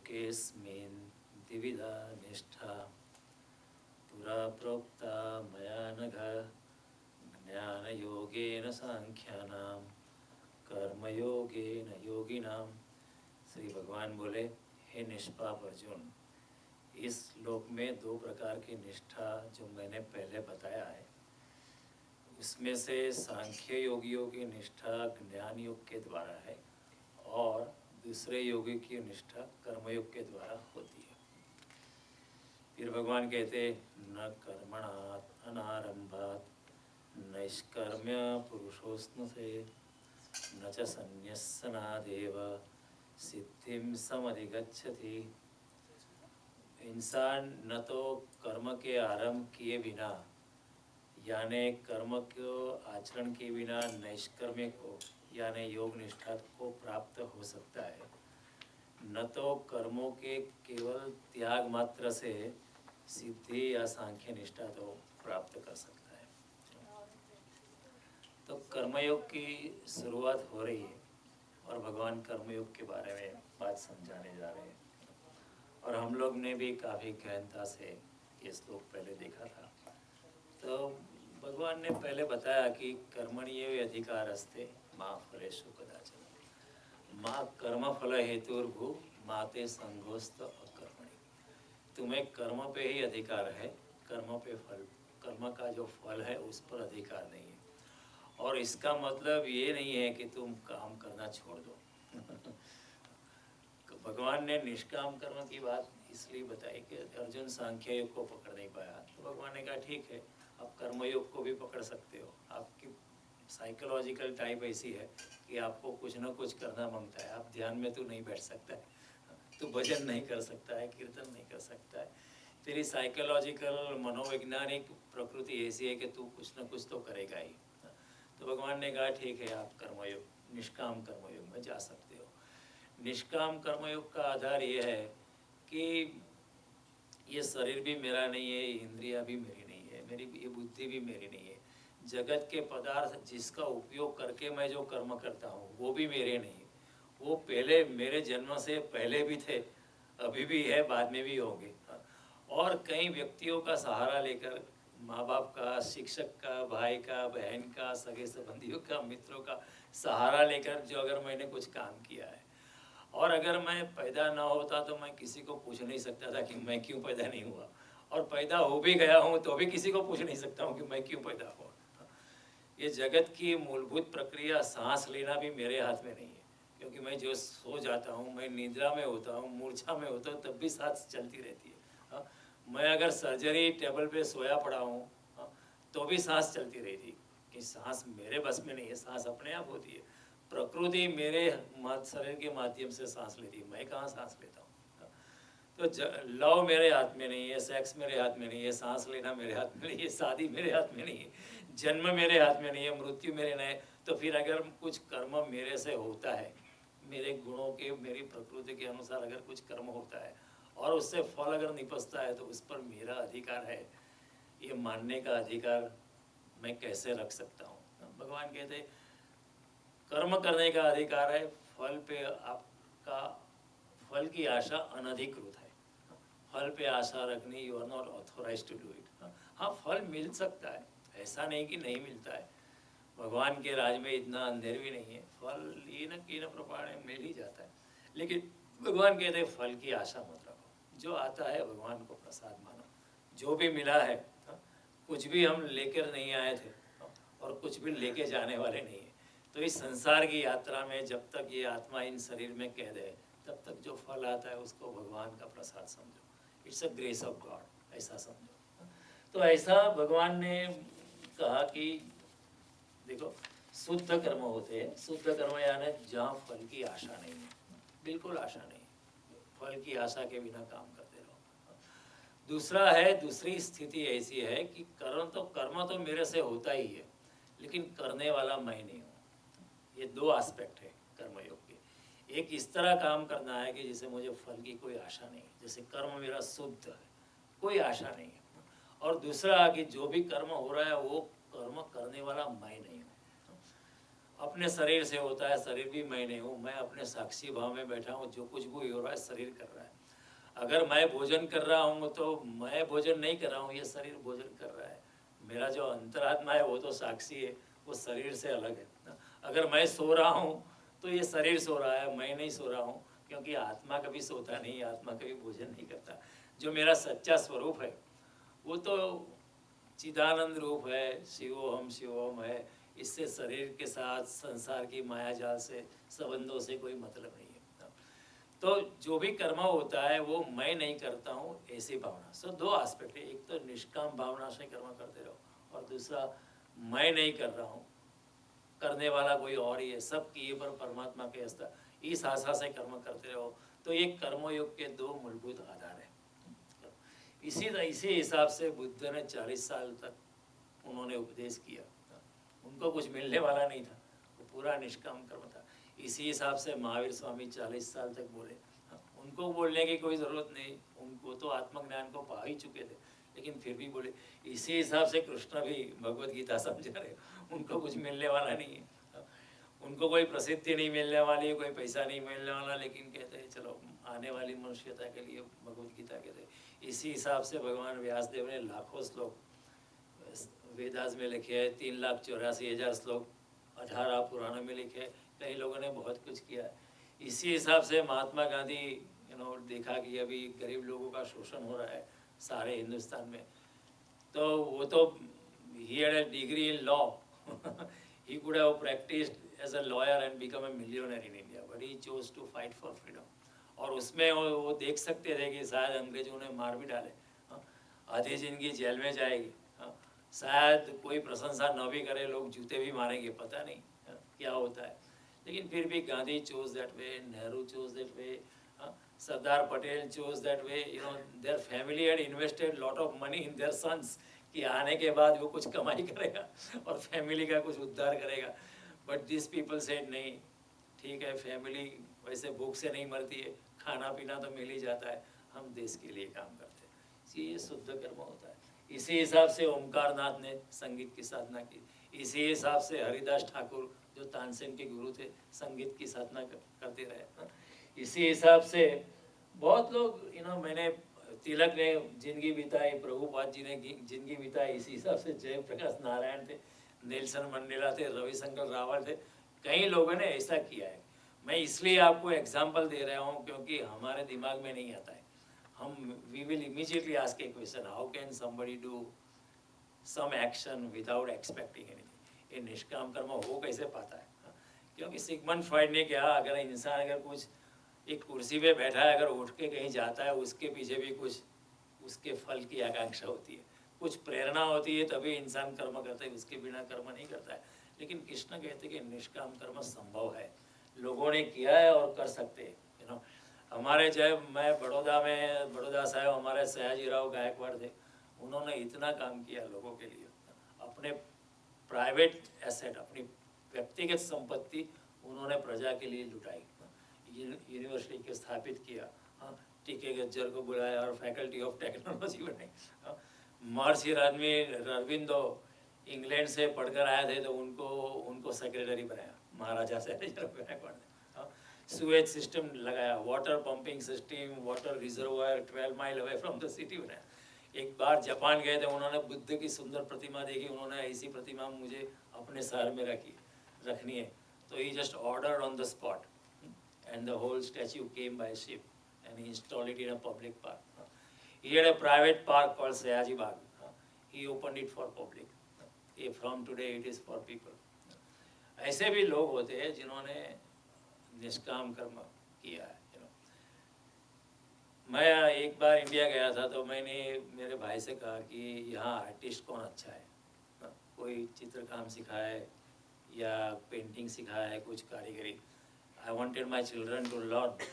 लोकेऽस्मिन् द्विविधा निष्ठा पुरा प्रोक्ता मया नघ ज्ञानयोगेन सांख्यानां कर्मयोगेन योगिनां। श्री भगवान बोले, हे निष्पाप अर्जुन, इस लोक में दो प्रकार की निष्ठा जो मैंने पहले बताया है, उसमें से सांख्य योगियों की निष्ठा ज्ञान योग के द्वारा है और दूसरे योगी की निष्ठा कर्मयोग के द्वारा होती है। फिर भगवान कहते, न कर्मणात् अनारंभात् नैष्कर्म्य पुरुषोऽश्नुते न च संन्यस्सनादेव सिद्धिं समधिगच्छति। इंसान न तो कर्म के आरंभ किए बिना यानी कर्म को आचरण के बिना नैष्कर्म्य को यानी योग निष्ठा को प्राप्त हो सकता है, न तो कर्मों के केवल त्याग मात्र से सिद्धि या सांख्य निष्ठा तो प्राप्त कर सकता है। तो कर्मयोग की शुरुआत हो रही है और भगवान कर्मयोग के बारे में बात समझाने जा रहे हैं। और हम लोग ने भी काफ़ी गहनता से ये श्लोक पहले देखा था। तो भगवान ने पहले बताया कि कर्मण्येव अधिकारस्ते मा फलेषु कदाचन माँ कर्म फल हेतुर्भु माते संगोस्त अकर्मणि। तुम्हें कर्म पे ही अधिकार है, कर्म पे फल, कर्म का जो फल है उस पर अधिकार नहीं है। और इसका मतलब ये नहीं है कि तुम काम करना छोड़ दो। भगवान ने निष्काम कर्म की बात इसलिए बताई कि अर्जुन सांख्य योग को पकड़ नहीं पाया, तो भगवान ने कहा ठीक है, आप कर्मयोग को भी पकड़ सकते हो। आपकी साइकोलॉजिकल टाइप ऐसी है कि आपको कुछ ना कुछ करना मांगता है। आप ध्यान में तो नहीं बैठ सकता है, तो भजन नहीं कर सकता है, कीर्तन नहीं कर सकता है। तेरी साइकोलॉजिकल मनोवैज्ञानिक प्रकृति ऐसी है कि तू कुछ ना कुछ तो करेगा ही। तो भगवान ने कहा ठीक है, आप कर्मयोग निष्काम कर्मयोग में जा सकते हो। निष्काम कर्मयोग का आधार ये है कि ये शरीर भी मेरा नहीं है, इंद्रिया भी मेरी नहीं है, मेरी ये बुद्धि भी मेरी नहीं है। जगत के पदार्थ जिसका उपयोग करके मैं जो कर्म करता हूँ वो भी मेरे नहीं है। वो पहले मेरे जन्म से पहले भी थे, अभी भी है, बाद में भी होंगे। और कई व्यक्तियों का सहारा लेकर, माँ बाप का, शिक्षक का, भाई का, बहन का, सगे संबंधियों का, मित्रों का सहारा लेकर जो अगर मैंने कुछ काम किया है, और अगर मैं पैदा ना होता तो मैं किसी को पूछ नहीं सकता था कि मैं क्यों पैदा नहीं हुआ, और पैदा हो भी गया हूँ तो भी किसी को पूछ नहीं सकता हूँ कि मैं क्यों पैदा हुआ। ये जगत की मूलभूत प्रक्रिया, सांस लेना भी मेरे हाथ में नहीं है, क्योंकि मैं जो सो जाता हूँ, मैं निद्रा में होता हूँ, मूर्छा में होता हूँ, तब भी सांस चलती रहती है। मैं अगर सर्जरी टेबल पे सोया पड़ा हूँ तो भी सांस चलती रहती, कि सांस मेरे बस में नहीं है, सांस अपने आप होती है। प्रकृति मेरे शरीर के माध्यम से सांस लेती है, मैं कहाँ सांस लेता हूँ। तो लव मेरे हाथ में नहीं है, सेक्स मेरे हाथ में नहीं है, सांस लेना मेरे हाथ में नहीं है, शादी मेरे हाथ में नहीं है, जन्म मेरे हाथ में नहीं है, मृत्यु मेरे नहीं है। तो फिर अगर कुछ कर्म मेरे से होता है, मेरे गुणों के, मेरी प्रकृति के अनुसार अगर कुछ कर्म होता है और उससे फल अगर निपजता है, तो उस पर मेरा अधिकार है, ये मानने का अधिकार मैं कैसे रख सकता हूँ। भगवान कहते कर्म करने का अधिकार है, फल पे आपका, फल की आशा अनधिकृत है। फल पे आशा रखनी, you are not authorised to do it. हाँ, फल मिल सकता है, ऐसा नहीं कि नहीं मिलता है। भगवान के राज में इतना अंधेर भी नहीं है, फल ये न कि न प्रकार मिल ही जाता है। लेकिन भगवान कहते हैं फल की आशा मत रखो, जो आता है भगवान को प्रसाद मानो। जो भी मिला है, कुछ भी हम लेकर नहीं आए थे और कुछ भी लेके जाने वाले नहीं है। तो इस संसार की यात्रा में जब तक ये आत्मा इन शरीर में कैद है, तब तक जो फल आता है उसको भगवान का प्रसाद समझो। It's a grace of God, ऐसा समझो। तो ऐसा भगवान ने कहा कि देखो, शुद्ध कर्म होते हैं। शुद्ध कर्म यानी जहाँ फल की आशा नहीं है, बिल्कुल आशा नहीं, फल की आशा के बिना काम करते रहो। दूसरा है, दूसरी स्थिति ऐसी है कि कर्म तो मेरे से होता ही है, लेकिन करने वाला मैं नहीं हूँ। ये दो एस्पेक्ट है कर्मयोग के। एक इस तरह काम करना है कि जिसे मुझे फल की कोई आशा नहीं, जैसे कर्म मेरा शुद्ध है, कोई आशा नहीं है। और दूसरा कि जो भी कर्म हो रहा है वो कर्म करने वाला मैं नहीं हूँ। अपने शरीर से होता है, शरीर भी मैं नहीं हूँ, मैं अपने साक्षी भाव में बैठा हूँ, जो कुछ भी हो रहा है शरीर कर रहा है। अगर मैं भोजन कर रहा हूँ तो मैं भोजन नहीं कर रहा हूँ, ये शरीर भोजन कर रहा है। मेरा जो अंतरात्मा है वो तो साक्षी है, वो शरीर से अलग है। अगर मैं सो रहा हूँ तो ये शरीर सो रहा है, मैं नहीं सो रहा हूँ, क्योंकि आत्मा कभी सोता नहीं, आत्मा कभी भोजन नहीं करता। जो मेरा सच्चा स्वरूप है वो तो चिदानंद रूप है, शिवोहम शिवोहम है। इससे शरीर के साथ संसार की माया जाल से संबंधों से कोई मतलब नहीं है। तो जो भी कर्म होता है वो मैं नहीं करता हूँ ऐसी भावना। सो दो एस्पेक्ट है, एक तो निष्काम भावना से कर्म करते रहो, और दूसरा मैं नहीं कर रहा हूँ, करने वाला कोई और ही है, सब किए पर परमात्मा के हस्ता, इस आशा से कर्म करते रहो। तो ये कर्मयोग के दो मूलभूत आधार है। इसी हिसाब से बुद्ध ने 40 साल तक उन्होंने उपदेश किया। उनको कुछ मिलने वाला नहीं था, वो पूरा निष्काम कर्म था। इसी हिसाब से महावीर स्वामी 40 साल तक बोले। उनको बोलने की कोई ज़रूरत नहीं, उनको तो आत्मज्ञान को पा ही चुके थे, लेकिन फिर भी बोले। इसी हिसाब से कृष्ण भी भगवत गीता समझा रहे, उनको कुछ मिलने वाला नहीं है, उनको कोई प्रसिद्धि नहीं मिलने वाली, कोई पैसा नहीं मिलने वाला, लेकिन कहते हैं चलो आने वाली मनुष्यता के लिए भगवत गीता कहते हैं। इसी हिसाब से भगवान व्यासदेव ने लाखों श्लोक वेदास में लिखे हैं, 3,84,000 श्लोक 18 पुराणों में लिखे। कई लोगों ने बहुत कुछ किया है। इसी हिसाब से महात्मा गांधी देखा कि अभी गरीब लोगों का शोषण हो रहा है सारे हिंदुस्तान में, तो वो तो he had a degree in law he could have practiced as a lawyer and become a millionaire in India, but he chose to fight for freedom. और उसमें वो देख सकते थे कि शायद अंग्रेजों उन्हें मार भी डाले, आधी जिंदगी जेल में जाएगी, शायद कोई प्रशंसा न भी करे, लोग जूते भी मारेंगे, पता नहीं क्या होता है। लेकिन फिर भी Gandhi chose that way, Nehru chose that way, Sardar Patel chose that way. Their family had invested lot of money in their sons कि आने के बाद वो कुछ कमाई करेगा और फैमिली का कुछ उद्धार करेगा। बट दिस पीपल सेड नहीं, ठीक है फैमिली वैसे भूख से नहीं मरती है, खाना पीना तो मिल ही जाता है, हम देश के लिए काम करते हैं, इसलिए ये शुद्ध कर्म होता है। इसी हिसाब से ओमकार नाथ ने संगीत की साधना की। इसी हिसाब से हरिदास ठाकुर जो तानसेन के गुरु थे संगीत की साधना करते रहे। इसी हिसाब से बहुत लोग मैंने तिलक ने जिंदगी बिताई, प्रभुपाद जी ने जिंदगी बिताई, इसी हिसाब से जयप्रकाश नारायण थे, नेल्सन मंडेला थे, रविशंकर रावल थे, कई लोगों ने ऐसा किया है। मैं इसलिए आपको एग्जाम्पल दे रहा हूँ क्योंकि हमारे दिमाग में नहीं आता है। we will immediately ask a question, how can somebody do some action without expecting anything? ये निष्काम कर्म हो कैसे पाता है? क्योंकि सिगमंड फ्रॉइड ने कहा अगर इंसान अगर कुछ एक कुर्सी पे बैठा है, अगर उठ के कहीं जाता है, उसके पीछे भी कुछ उसके फल की आकांक्षा होती है, कुछ प्रेरणा होती है, तभी इंसान कर्म करता है, उसके बिना कर्म नहीं करता है। लेकिन कृष्ण कहते हैं कि निष्काम कर्म संभव है, लोगों ने किया है और कर सकते हैं। हमारे जब मैं बड़ौदा साहब हमारे सयाजी राव गायकवाड़ थे, उन्होंने इतना काम किया लोगों के लिए, अपने प्राइवेट एसेट, अपनी व्यक्तिगत संपत्ति उन्होंने प्रजा के लिए लुटाई, यूनिवर्सिटी के स्थापित किया, टीके गज्जर को बुलाया और फैकल्टी ऑफ टेक्नोलॉजी बनाई। महर्षि अरविंदो इंग्लैंड से पढ़कर आए थे तो उनको सेक्रेटरी बनाया महाराजा सयाजीराव गायकवाड़ ने। सुएज सिस्टम लगाया, water pumping system, water reservoir 12 mile away from the city बनाया। एक बार जापान गए थे, उन्होंने बुद्ध की सुंदर प्रतिमा देखी, उन्होंने ऐसी प्रतिमा मुझे अपने शहर में रखनी है, तो ही just order on the spot and the whole statue came by ship and he installed it in a public park. He had a private park called Sayaji Bagh. He opened it for public. From today it is for people. ऐसे भी लोग होते हैं जिन्होंने निष्काम कर्म किया है। मैं एक बार इंडिया गया था तो मैंने मेरे भाई से कहा कि यहाँ आर्टिस्ट कौन अच्छा है, कोई चित्रकाम सिखाए या पेंटिंग सिखाए, कुछ कारीगरी। I wanted my children to learn.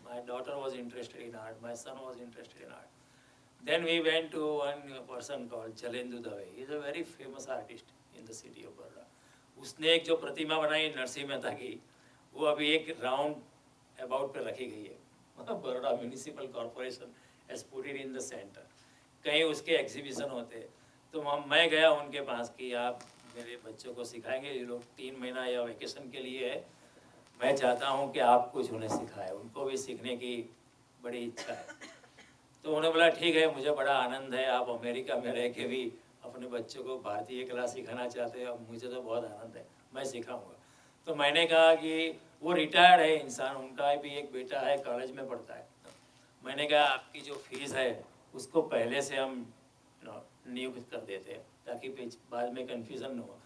My daughter was interested in art. My son was interested in art. Then we went to one person called Chalendu Dave. He is a very famous artist in the city of Baroda. उसने एक जो प्रतिमा बनाई नरसिंह मेहता की, वो अभी एक round about पे रखी गई है। Baroda municipal corporation has put it in the center. कहीं उसके एग्जीबिशन होते, तो मैं गया उनके पास कि आप मेरे बच्चों को सिखाएंगे, ये लोग 3 महीना या वेकेशन के लिए है, मैं चाहता हूँ कि आप कुछ उन्हें सिखाएं, उनको भी सीखने की बड़ी इच्छा है। तो उन्होंने बोला ठीक है, मुझे बड़ा आनंद है, आप अमेरिका में रह के भी अपने बच्चों को भारतीय कला सिखाना चाहते हैं, मुझे तो बहुत आनंद है, मैं सिखाऊंगा। तो मैंने कहा कि वो रिटायर्ड है इंसान, उनका भी एक बेटा है, कॉलेज में पढ़ता है। मैंने कहा आपकी जो फीस है उसको पहले से हम नियुक्त कर देते हैं ताकि बाद में कन्फ्यूज़न न हो।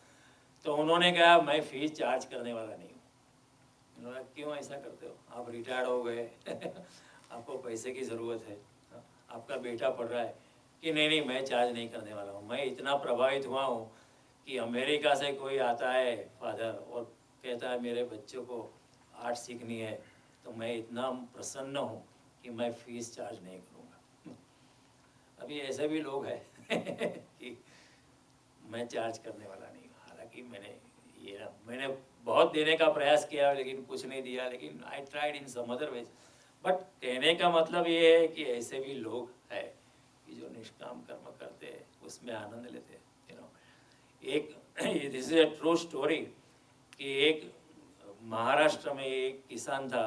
तो उन्होंने कहा मैं फ़ीस चार्ज करने वाला नहीं हूँ। उन्होंने क्यों ऐसा करते हो, आप रिटायर्ड हो गए आपको पैसे की ज़रूरत है, आपका बेटा पढ़ रहा है, कि नहीं नहीं मैं चार्ज नहीं करने वाला हूँ। मैं इतना प्रभावित हुआ हूँ कि अमेरिका से कोई आता है फादर और कहता है मेरे बच्चों को आर्ट सीखनी है, तो मैं इतना प्रसन्न हूँ कि मैं फ़ीस चार्ज नहीं करूँगा। अभी ऐसे भी लोग हैं कि मैं चार्ज करने वाला नहीं हूँ। हालांकि मैंने बहुत देने का प्रयास किया लेकिन कुछ नहीं दिया, लेकिन I tried in some other ways. But कहने का मतलब ये है कि ऐसे भी लोग हैं कि जो निष्काम कर्म करते हैं, उसमें आनंद लेते हैं। एक this is a true story कि एक महाराष्ट्र में एक किसान था,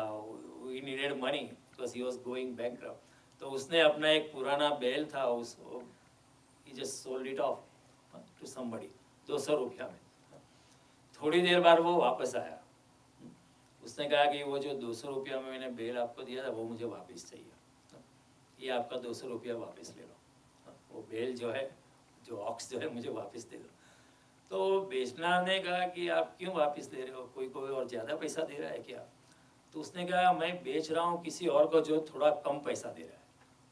he needed money because he was going bankrupt. तो उसने अपना एक पुराना बैल था, उसको ही just sold it off to somebody 200 रुपया में। थोड़ी देर बाद वो वापस आया, उसने कहा कि वो जो 200 रुपया में मैंने बैल आपको दिया था वो मुझे वापस चाहिए, ये आपका 200 रुपया वापस ले लो, वो बैल जो है, जो ऑक्स जो है मुझे वापस दे दो। तो बेचना ने कहा कि आप क्यों वापस दे रहे हो, कोई और ज़्यादा पैसा दे रहा है क्या? तो उसने कहा मैं बेच रहा हूँ किसी और को जो थोड़ा कम पैसा दे रहा है,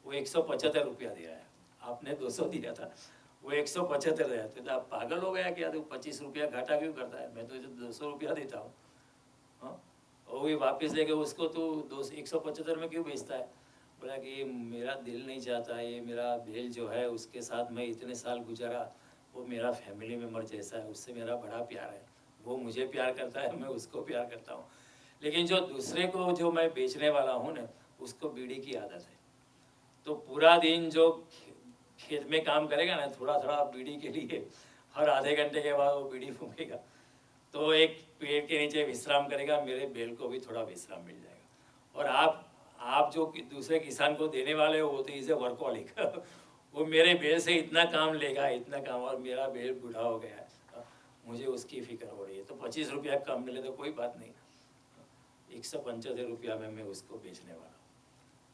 वो 175 रुपया दे रहा है, आपने 200 दिया था, वो 175 दिया। तो आप पागल हो गया क्या, तो 25 रुपया घाटा क्यों करता है, मैं तो 200 रुपया देता हूँ। हाँ, और वो वापस लेके उसको तो 175 में क्यों बेचता है? बोला कि मेरा दिल नहीं चाहता, ये मेरा बैल जो है उसके साथ मैं इतने साल गुजारा, वो मेरा फैमिली मेम्बर जैसा है, उससे मेरा बड़ा प्यार है, वो मुझे प्यार करता है, मैं उसको प्यार करता हूँ। लेकिन जो दूसरे को जो मैं बेचने वाला हूँ ना, उसको बीड़ी की आदत है, तो पूरा दिन जो खेत में काम करेगा ना, थोड़ा थोड़ा बीड़ी के लिए हर आधे घंटे के बाद वो बीड़ी फूकेगा, तो एक पेड़ के नीचे विश्राम करेगा, मेरे बैल को भी थोड़ा विश्राम मिल जाएगा। और आप जो दूसरे किसान को देने वाले हो, वो तो इसे वर्कहॉलिक वो मेरे बैल से इतना काम लेगा, इतना काम, और मेरा बैल बूढ़ा हो गया है, मुझे उसकी फिक्र हो रही है। तो 25 रुपया कम मिले तो कोई बात नहीं, 175 रुपया में मैं उसको बेचने वाला हूँ।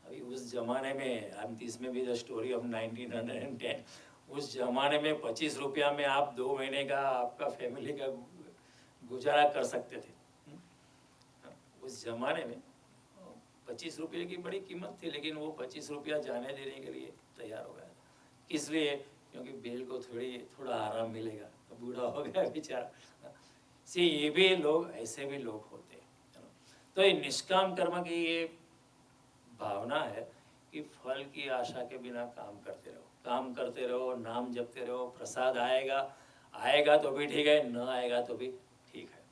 अभी उस ज़माने में, इसमें भी द स्टोरी ऑफ 1910, उस ज़माने में 25 रुपया में आप 2 महीने का आपका फैमिली का गुजारा कर सकते थे। उस ज़माने में 25 रुपये की बड़ी कीमत थी, लेकिन वो 25 रुपया जाने देने के लिए तैयार हो गया। किस लिए? क्योंकि बैल को थोड़ा आराम मिलेगा, तो बूढ़ा हो गया बेचारा। ये भी लोग, ऐसे भी लोग होते हैं। तो ये निष्काम कर्म की ये भावना है कि फल की आशा के बिना काम करते रहो, काम करते रहो, नाम जपते रहो, प्रसाद आएगा तो भी ठीक है, न आएगा तो भी ठीक है।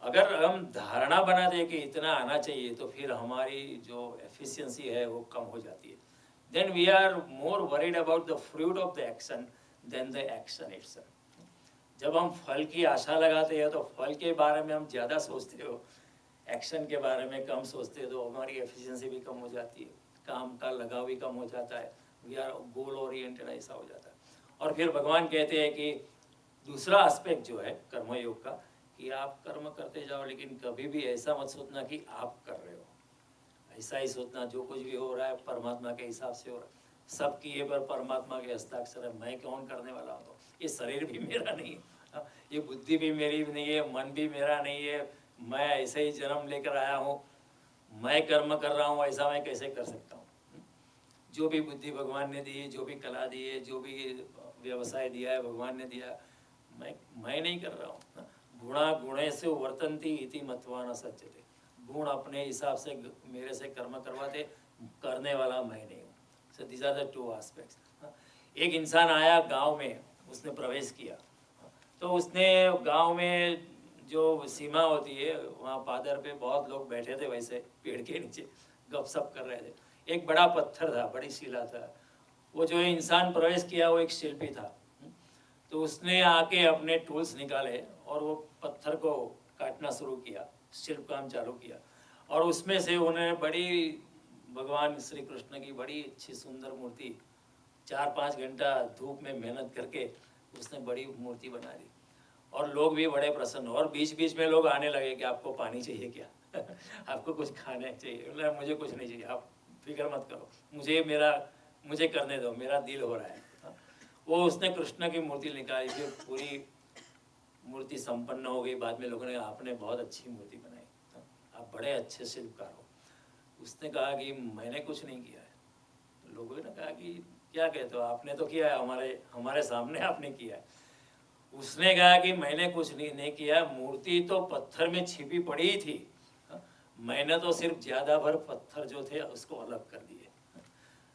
अगर हम धारणा बनाते हैं कि इतना आना चाहिए, तो फिर हमारी जो एफिशिएंसी है वो कम हो जाती है। Then we are more worried about the fruit of the action than the action itself. जब हम फल की आशा लगाते हैं तो फल के बारे में हम ज़्यादा सोचते हो, एक्शन के बारे में कम सोचते हैं, तो हमारी एफिशिएंसी भी कम हो जाती है, काम का लगाव भी कम हो जाता है, वी आर गोल ओरिएंटेड, ऐसा हो जाता है। और फिर भगवान कहते हैं कि दूसरा एस्पेक्ट जो है कर्मयोग का, कि आप कर्म करते जाओ, लेकिन कभी भी ऐसा मत सोचना कि आप कर रहे हो, ऐसा ही सोचना जो कुछ भी हो रहा है परमात्मा के हिसाब से हो रहा है, सब किए पर परमात्मा के हस्ताक्षर है, मैं कौन करने वाला हूँ? ये शरीर भी मेरा नहीं है, ये बुद्धि भी मेरी नहीं है, मन भी मेरा नहीं है, मैं ऐसे ही जन्म लेकर आया हूँ, मैं कर्म कर रहा हूँ, ऐसा मैं कैसे कर सकता हूँ? जो भी बुद्धि भगवान ने दी है, जो भी कला दी है, जो भी व्यवसाय दिया है भगवान ने दिया, मैं नहीं कर रहा हूँ। गुणा गुणेषु वर्तन्ति इति मत्वा न सज्जते, गुण अपने हिसाब से मेरे से कर्म करवाते, करने वाला मैं नहीं हूँ। So these are the two aspects. एक इंसान आया गांव में, उसने प्रवेश किया, तो उसने गांव में जो सीमा होती है वहाँ पादर पे बहुत लोग बैठे थे, वैसे पेड़ के नीचे गपशप कर रहे थे। एक बड़ा पत्थर था, बड़ी शिला था, वो जो इंसान प्रवेश किया वो एक शिल्पी था। तो तो उसने आके अपने टूल्स निकाले और वो पत्थर को काटना शुरू किया, शिल्प काम चालू किया, और उसमें से उन्होंने बड़ी भगवान श्री कृष्ण की बड़ी अच्छी सुंदर मूर्ति 4-5 घंटा धूप में मेहनत करके उसने बड़ी मूर्ति बना दी। और लोग भी बड़े प्रसन्न, और बीच बीच में लोग आने लगे कि आपको पानी चाहिए क्या आपको कुछ खाने चाहिए? बोला मुझे कुछ नहीं चाहिए, आप फिक्र मत करो, मुझे करने दो, मेरा दिल हो रहा है। वो उसने कृष्ण की मूर्ति निकाली, फिर पूरी मूर्ति संपन्न हो गई। बाद में लोगों ने आपने बहुत अच्छी मूर्ति बनाई, आप बड़े अच्छे शिल्पकार हो। उसने कहा कि मैंने कुछ नहीं किया है। तो लोगों ने कहा कि क्या कहते हो, आपने तो किया है, हमारे सामने आपने किया है। उसने कहा कि मैंने कुछ नहीं किया, मूर्ति तो पत्थर में छिपी पड़ी थी, मैंने तो सिर्फ ज्यादा भर पत्थर जो थे उसको अलग कर दिए।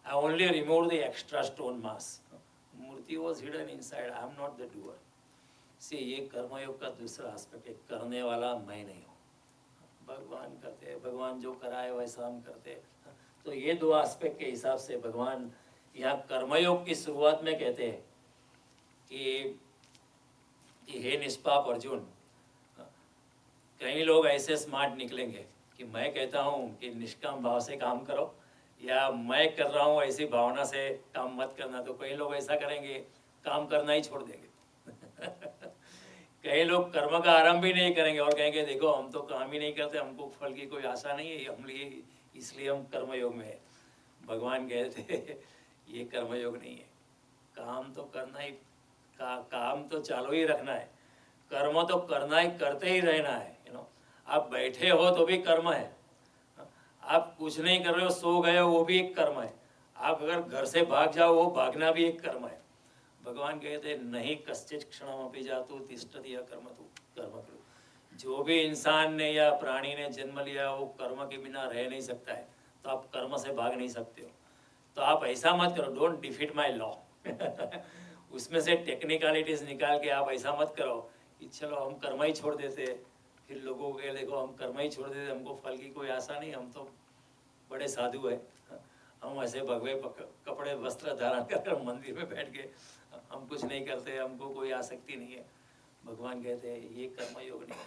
I only remove the extra stone mass, मूर्ति was hidden inside, I am not the doer. से ये कर्मयोग का दूसरा एस्पेक्ट है, करने वाला मैं नहीं हूँ, भगवान करते हैं, भगवान जो कराए वैसा हम करते हैं। तो ये दो एस्पेक्ट के हिसाब से भगवान यहाँ कर्मयोग की शुरुआत में कहते हैं कि हे निष्पाप अर्जुन, कई लोग ऐसे स्मार्ट निकलेंगे कि मैं कहता हूँ कि निष्काम भाव से काम करो, या मैं कर रहा हूँ ऐसी भावना से काम मत करना। तो कई लोग ऐसा करेंगे, काम करना ही छोड़ देंगे कई लोग कर्म का आरंभ भी नहीं करेंगे और कहेंगे देखो हम तो काम ही नहीं करते, हमको फल की कोई आशा नहीं है, हम लिए इसलिए हम कर्मयोग में है। भगवान कहते ये कर्मयोग नहीं है, काम तो करना ही, काम तो चालू ही रखना है, कर्म तो करना ही, करते ही रहना है। आप बैठे हो तो भी कर्म है, आप कुछ नहीं कर रहे हो, सो गए हो, वो भी एक कर्म है, आप अगर घर से भाग जाओ वो भागना भी एक कर्म है। भगवान कहते नहीं कश्चित क्षणमपि जातु तिष्ठति अकर्मतु कर्म करो। जो भी इंसान ने या प्राणी ने जन्म लिया वो कर्म के बिना रह नहीं सकता है, तो आप कर्म से भाग नहीं सकते हो। तो आप ऐसा मत करो, डोंट डिफीट माई लॉ उसमें से टेक्निकलिटीज निकाल के आप ऐसा मत करो कि चलो हम कर्म ही छोड़ देते, फिर लोगों के देखो हम कर्म ही छोड़ देते, हमको फल की कोई आशा नहीं, हम तो बड़े साधु है, हम ऐसे भगवे कपड़े वस्त्र धारण कर मंदिर में बैठ के हम कुछ नहीं करते, हमको कोई आसक्ति नहीं है। भगवान कहते हैं ये कर्म योग नहीं,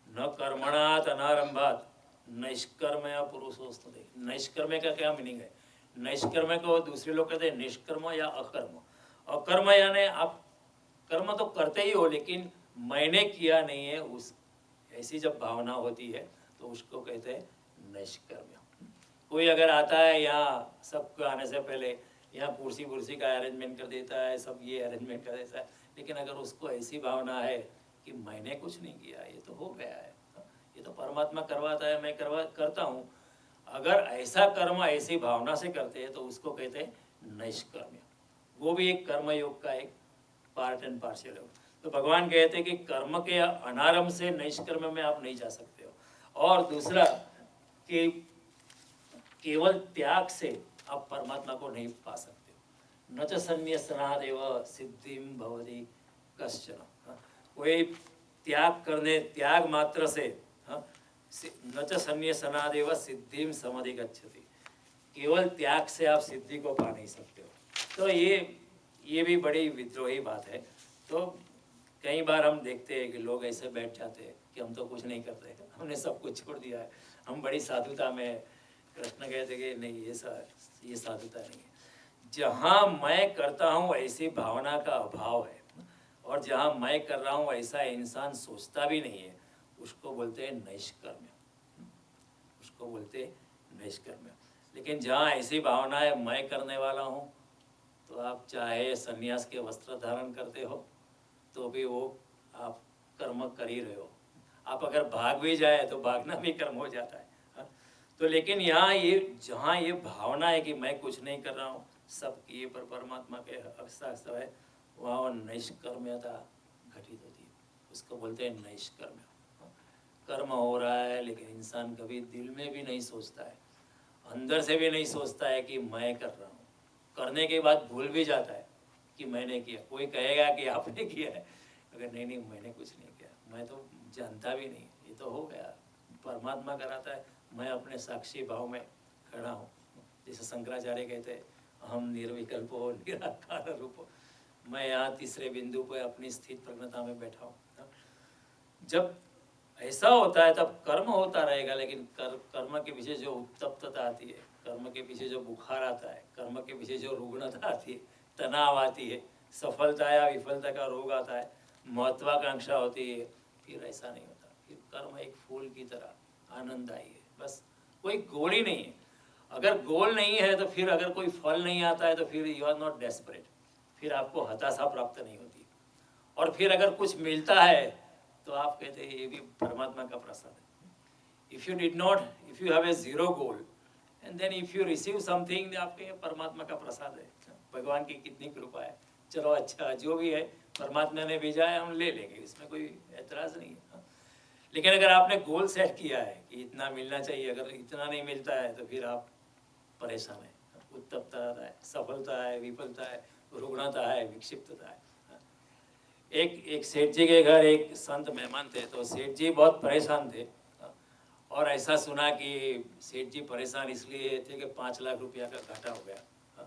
न कर्मणात अनारंभात नैष्कर्मया पुरुषोस्तुते। नैष्कर्म का क्या मीनिंग है? नैष्कर्म को दूसरे लोग कहते हैं निष्कर्म या अकर्म। अकर्म यानी आप कर्म तो करते ही हो लेकिन मैंने किया नहीं है, उस ऐसी जब भावना होती है तो उसको कहते हैं नैष्कर्म। कोई अगर आता है यहाँ, सबको आने से पहले यहाँ कुर्सी का अरेंजमेंट कर देता है, सब ये अरेंजमेंट कर देता है, लेकिन अगर उसको ऐसी भावना है कि मैंने कुछ नहीं किया, ये तो हो गया है, ये तो परमात्मा करवाता है, मैं करता हूँ, अगर ऐसा कर्म ऐसी भावना से करते हैं तो उसको कहते हैं नैष्कर्म्य। वो भी एक कर्म योग का एक पार्ट एंड पार्शियल है। तो भगवान कहते हैं कि कर्म के अनारंभ से नैष्कर्म में आप नहीं जा सकते हो। और दूसरा कि केवल त्याग से आप परमात्मा को नहीं पा सकते हो। न च संन्यसनादेव सिद्धिम भवति कश्चन। कोई त्याग मात्र से न च संन्यसनादेव सिद्धिम समधिगच्छति। केवल त्याग से आप सिद्धि को पा नहीं सकते हो। तो ये भी बड़ी विद्रोही बात है। तो कई बार हम देखते हैं कि लोग ऐसे बैठ जाते हैं कि हम तो कुछ नहीं करते, हमने सब कुछ छोड़ दिया है, हम बड़ी साधुता में। कृष्ण कहते कि नहीं, ये साधुता नहीं है। जहाँ मैं करता हूँ ऐसी भावना का अभाव है, और जहाँ मैं कर रहा हूँ ऐसा इंसान सोचता भी नहीं है, उसको बोलते हैं नैष्कर्म्य, उसको बोलते हैं नैष्कर्म्य। लेकिन जहाँ ऐसी भावना है मैं करने वाला हूँ, तो आप चाहे सन्यास के वस्त्र धारण करते हो तो भी वो आप कर्म कर ही रहे हो। आप अगर भाग भी जाए तो भागना भी कर्म हो जाता है। तो लेकिन यहाँ ये जहाँ ये भावना है कि मैं कुछ नहीं कर रहा हूँ, सब किए पर परमात्मा के हस्ताक्षर है, वहाँ नैष्कर्म्यता घटित होती है, उसको बोलते हैं नैष्कर्म्य। कर्म हो रहा है लेकिन इंसान कभी दिल में भी नहीं सोचता है, अंदर से भी नहीं सोचता है कि मैं कर रहा हूँ। करने के बाद भूल भी जाता है कि मैंने किया। कोई कहेगा कि आपने किया है, अगर नहीं मैंने कुछ नहीं किया, मैं तो जानता भी नहीं, ये तो हो गया, परमात्मा कराता है, मैं अपने साक्षी भाव में खड़ा हूँ। जैसे शंकराचार्य कहते हैं अहम निर्विकल्पो निराकार रूपो, मैं यहाँ तीसरे बिंदु पर अपनी स्थित प्रज्ञता में बैठा हूँ। जब ऐसा होता है तब कर्म होता रहेगा, लेकिन कर्म के पीछे जो उत्तप्तता आती है, कर्म के पीछे जो बुखार आता है, कर्म के पीछे जो रुग्णता आती है, तनाव आती है, सफलता या विफलता का रोग आता है, महत्वाकांक्षा होती है, फिर ऐसा नहीं होता। फिर कर्म एक फूल की तरह आनंददायी है, बस कोई गोल ही नहीं है। अगर गोल नहीं है तो फिर अगर कोई फल नहीं आता है तो फिर यू आर नॉट डेस्परेट, फिर आपको हताशा प्राप्त नहीं होती। और फिर अगर कुछ मिलता है तो आप कहते हैं ये भी परमात्मा का प्रसाद है। If you did not, if you have a zero goal and then if you receive something, आपके परमात्मा का प्रसाद है, भगवान की कितनी कृपा है। चलो अच्छा, जो भी है परमात्मा ने भेजा है, हम ले लेंगे, इसमें कोई एतराज नहीं है। लेकिन अगर आपने गोल सेट किया है कि इतना मिलना चाहिए, अगर इतना नहीं मिलता है तो फिर आप परेशान है, उत्तप्तता है, सफलता है, विफलता है, रुग्णता है, विक्षिप्तता है। एक सेठ जी के घर एक संत मेहमान थे, तो सेठ जी बहुत परेशान थे, और ऐसा सुना कि सेठ जी परेशान इसलिए थे कि 5 लाख रुपया का घाटा हो गया।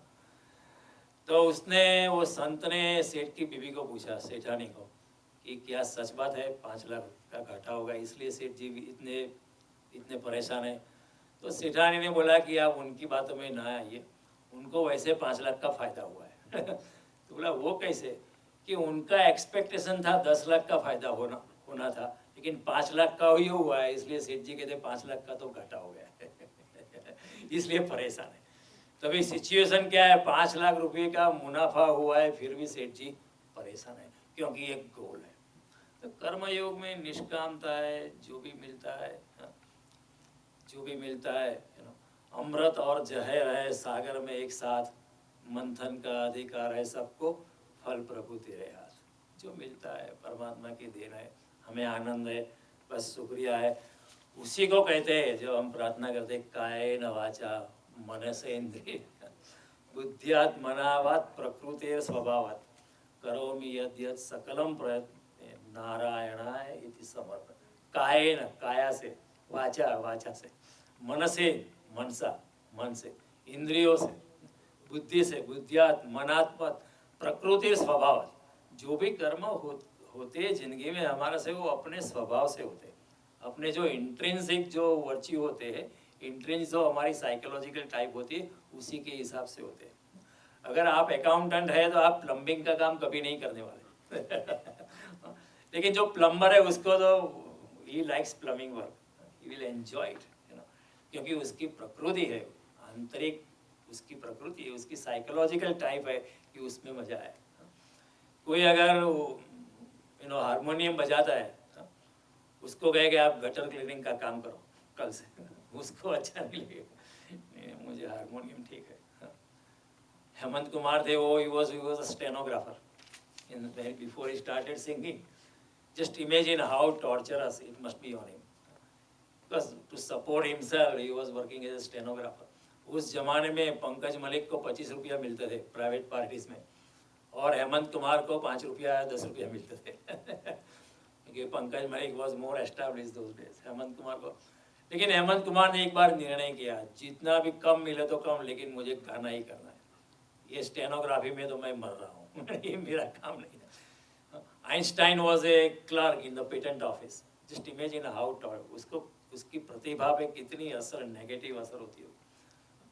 तो उसने, वो संत ने सेठ की बीवी को पूछा, सेठानी को, कि क्या सच बात है 5 लाख का घाटा होगा, इसलिए सेठ जी इतने परेशान है? तो सेठानी ने बोला कि आप उनकी बातों में ना आइए, उनको वैसे 5 लाख का फायदा हुआ है। तो बोला वो कैसे? कि उनका एक्सपेक्टेशन था 10 लाख का फायदा होना था, लेकिन 5 लाख का ही हुआ है, इसलिए सेठ जी कहते 5 लाख का तो घाटा हो गया है। इसलिए परेशान है। तो अभी सिचुएशन क्या है, 5 लाख रुपए का मुनाफा हुआ है, फिर भी सेठ जी परेशान है, क्योंकि एक गोल है। तो कर्मयोग में निष्कामता है, जो भी मिलता है, जो भी मिलता है, अमृत और जहर है सागर में एक साथ, मंथन का अधिकार है सबको, फल प्रभु तेरे हाथ। जो मिलता है परमात्मा की देन है, हमें आनंद है, बस शुक्रिया है। उसी को कहते हैं जो हम प्रार्थना करते, कायेन वाचा मनसेन्द्रिय बुद्ध्यात्मनावात् प्रकृतेर स्वभावात् करोमि यद् यद् सकलम प्रयत्न नारायणाय इति समर्पण। कायेन, काया से, वाचा, वाचा से, मनसे, मनसा, मन से, इंद्रियों से, बुद्धि से, बुद्धियात, मनात्मक, प्रकृति स्वभाव। जो भी कर्म होते हैं जिंदगी में हमारा से, वो अपने स्वभाव से होते हैं, अपने जो इंट्रिंसिक जो वर्च्यू होते हैं, इंट्रिंस जो हमारी साइकोलॉजिकल टाइप होती है, उसी के हिसाब से होते हैं। अगर आप अकाउंटेंट है तो आप प्लम्बिंग का काम कभी नहीं करने वाले। लेकिन जो प्लम्बर है उसको तो he likes plumbing work, he will enjoy it, क्योंकि उसकी प्रकृति है, आंतरिक उसकी प्रकृति है, उसकी साइकोलॉजिकल टाइप है कि उसमें मजा है। कोई अगर हारमोनियम बजाता है, उसको कहे कि आप गटर क्लीनिंग का काम करो कल से, उसको अच्छा नहीं लगेगा, मुझे हारमोनियम ठीक है। हेमंत कुमार थे, वो he was a stenographer before he started singing. Just imagine how torturous it must be on him, because to support himself he was working as a stenographer. उस जमाने में पंकज मलिक को 25 रुपया मिलते थे प्राइवेट पार्टीज में, और हेमंत कुमार को 5 रुपया या 10 रुपया मिलते थे। क्योंकि Pankaj Malik was more established those days, Hemant Kumar को। लेकिन हेमंत कुमार ने एक बार निर्णय किया, जितना भी कम मिले तो कम, लेकिन मुझे गाना ही करना है, ये स्टेनोग्राफी में तो मैं मर रहा हूँ, ये मेरा काम नहीं है। Einstein was a clerk in the patent office. Just imagine how उसको, उसकी प्रतिभा पे कितनी असर, नेगेटिव असर होती है।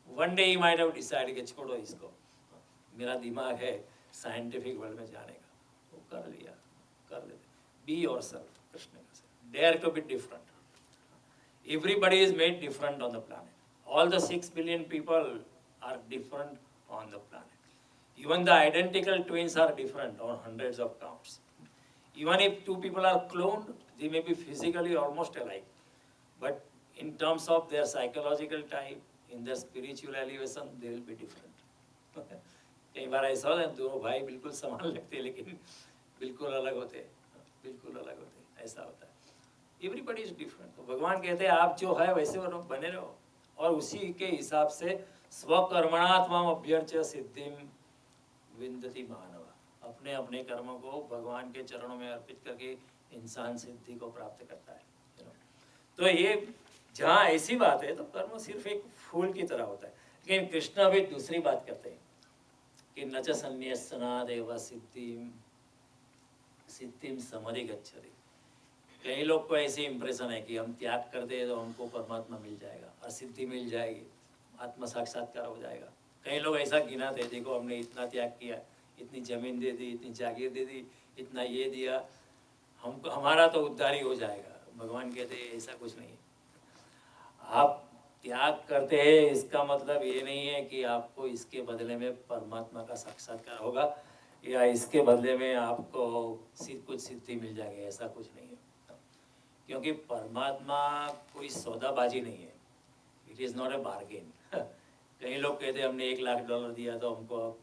One day he might have decide कि छोड़ो इसको, मेरा दिमाग है साइंटिफिक वर्ल्ड में जाने का, वो कर लिया, कर लेते। बी योरसेल्फ, कृष्ण का से, dare to be different. Everybody is made different on the planet. All the 6 billion people are different on the planet. Even the identical twins are different on hundreds of counts. Even if 2 people are cloned, they may be physically almost alike, but in terms of their psychological type, in their spiritual elevation, they will be different. कई बार ऐसा होता है, दोनों भाई बिल्कुल समान लगते हैं लेकिन बिल्कुल अलग होते हैं, बिल्कुल अलग होते हैं, ऐसा होता है। Everybody is different. तो भगवान कहते हैं आप जो है वैसे बने रहो, और उसी के हिसाब से स्वकर्मणात्मम अभ्यर्च्य सिद्धिम विन्दति मानव। अपने अपने कर्मों को भगवान के चरणों में अर्पित करके इंसान सिद्धि को प्राप्त करता है। तो ये जहाँ ऐसी बात है तो कर्म सिर्फ एक फूल की तरह होता है। लेकिन कृष्ण भी दूसरी बात करते हैं कि न च संन्यस्तनादेव सिद्धिम समधिगच्छति। कई लोग को ऐसी इंप्रेशन है कि हम त्याग कर दे तो हमको परमात्मा मिल जाएगा और सिद्धि मिल जाएगी, आत्म साक्षात्कार हो जाएगा। कई लोग ऐसा गिनाते, देखो हमने इतना त्याग किया, इतनी जमीन दे दी, इतनी जागीर दे दी, इतना ये दिया, हमको हमारा तो उद्धार ही हो जाएगा। भगवान कहते हैं ऐसा कुछ नहीं है। आप त्याग करते हैं इसका मतलब ये नहीं है कि आपको इसके बदले में परमात्मा का साक्षात्कार होगा या इसके बदले में आपको कुछ सिद्धि मिल जाएगी, ऐसा कुछ नहीं है। क्योंकि परमात्मा कोई सौदाबाजी नहीं है, it is not a bargain. कई लोग कहते हैं हमने $1,00,000 दिया तो हमको अब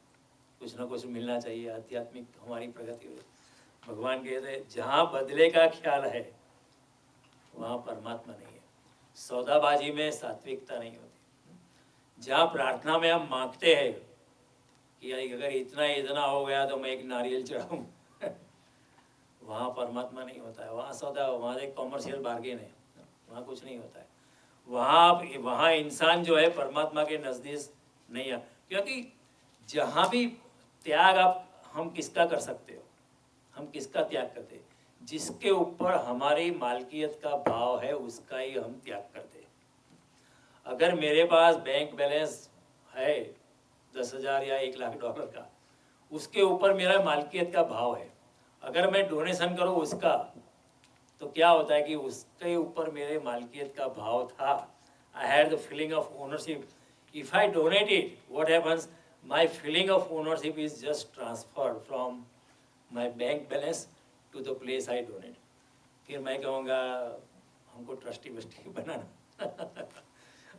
कुछ ना कुछ मिलना चाहिए, आध्यात्मिक हमारी प्रगति हो। भगवान कहते हैं जहाँ बदले का ख्याल है वहाँ परमात्मा नहीं है। सौदाबाजी में सात्विकता नहीं होती। जहाँ प्रार्थना में हम मांगते हैं कि अगर इतना इतना हो गया तो मैं एक नारियल चढ़ाऊँ, वहाँ परमात्मा नहीं होता है। वहाँ एक कॉमर्शियल बार्गेन है, वहाँ कुछ नहीं होता है। वहाँ इंसान जो है परमात्मा के नज़दीक नहीं है। क्योंकि जहाँ भी त्याग हम किसका कर सकते हो, हम किसका त्याग करते हैं? जिसके ऊपर हमारी मालकियत का भाव है उसका ही हम त्याग करते हैं। अगर मेरे पास बैंक बैलेंस है 10,000 या $1,00,000 का, उसके ऊपर मेरा मालकियत का भाव है, अगर मैं डोनेशन करूँ उसका, तो क्या होता है कि उसके ऊपर मेरे मालकियत का भाव था। I had the feeling of ownership. If I donate it, what happens, my feeling of ownership is just transferred from my bank balance to the place I donate. फिर मैं कहूँगा हमको ट्रस्टी वस्टी बनाना।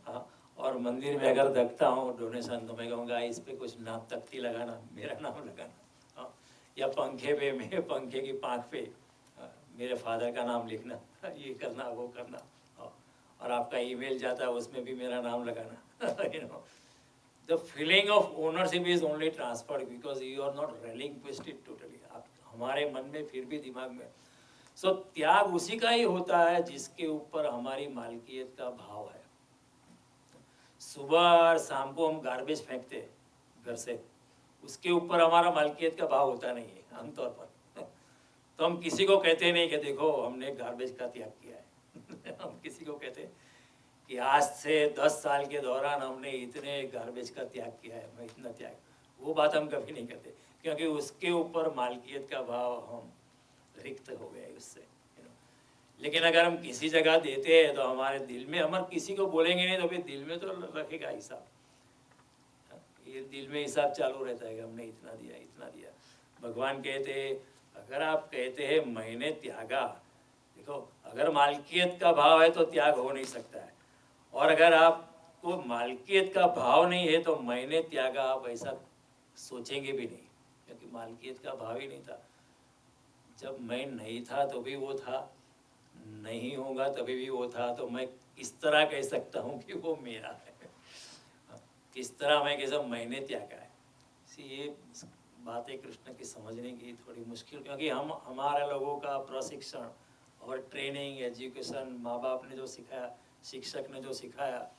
हाँ, और मंदिर में अगर रखता हूँ डोनेशन तो मैं कहूँगा इस पे कुछ नाम तख्ती लगाना, मेरा नाम लगाना। हाँ, या पंखे की पाँख पे मेरे फादर का नाम लिखना, ये करना वो करना। और आपका ईमेल जाता है उसमें भी मेरा नाम लगाना। You know, the feeling of ownership is only transferred because you are not relinquished it totally. आप हमारे मन में फिर भी दिमाग में। सो त्याग उसी का ही होता है जिसके ऊपर हमारी मालकियत का भाव है। सुबह और शाम को हम गार्बेज फेंकते हैं घर से, उसके ऊपर हमारा मालकियत का भाव होता नहीं है आमतौर पर। तो हम किसी को कहते नहीं कि देखो हमने गार्बेज का त्याग किया है। हम किसी को कहते हैं कि आज से 10 साल के दौरान हमने इतने गार्बेज का त्याग किया है, मैं इतना त्याग, वो बात हम कभी नहीं करते क्योंकि उसके ऊपर मालकियत का भाव हम रिक्त हो गए उससे। लेकिन अगर हम किसी जगह देते हैं तो हमारे दिल में, हमारे किसी को बोलेंगे नहीं तो फिर दिल में तो रखेगा हिसाब, ये दिल में हिसाब चालू रहता है कि हमने इतना दिया इतना दिया। भगवान कहते हैं अगर आप कहते हैं मैंने त्यागा, देखो अगर मालकियत का भाव है तो त्याग हो नहीं सकता है, और अगर आपको मालकियत का भाव नहीं है तो मैंने त्यागा आप ऐसा सोचेंगे भी नहीं, क्योंकि मालकियत का भाव ही नहीं था। जब मैं नहीं था तो भी वो था, नहीं होगा तभी भी वो था, तो मैं किस तरह कह सकता हूँ कि वो मेरा है? किस तरह मैं कैसा मैंने त्यागा है? ये बातें कृष्ण की समझने की थोड़ी मुश्किल, क्योंकि हमारे लोगों का प्रशिक्षण और ट्रेनिंग एजुकेशन, माँ बाप ने जो सिखाया, शिक्षक ने जो सिखाया,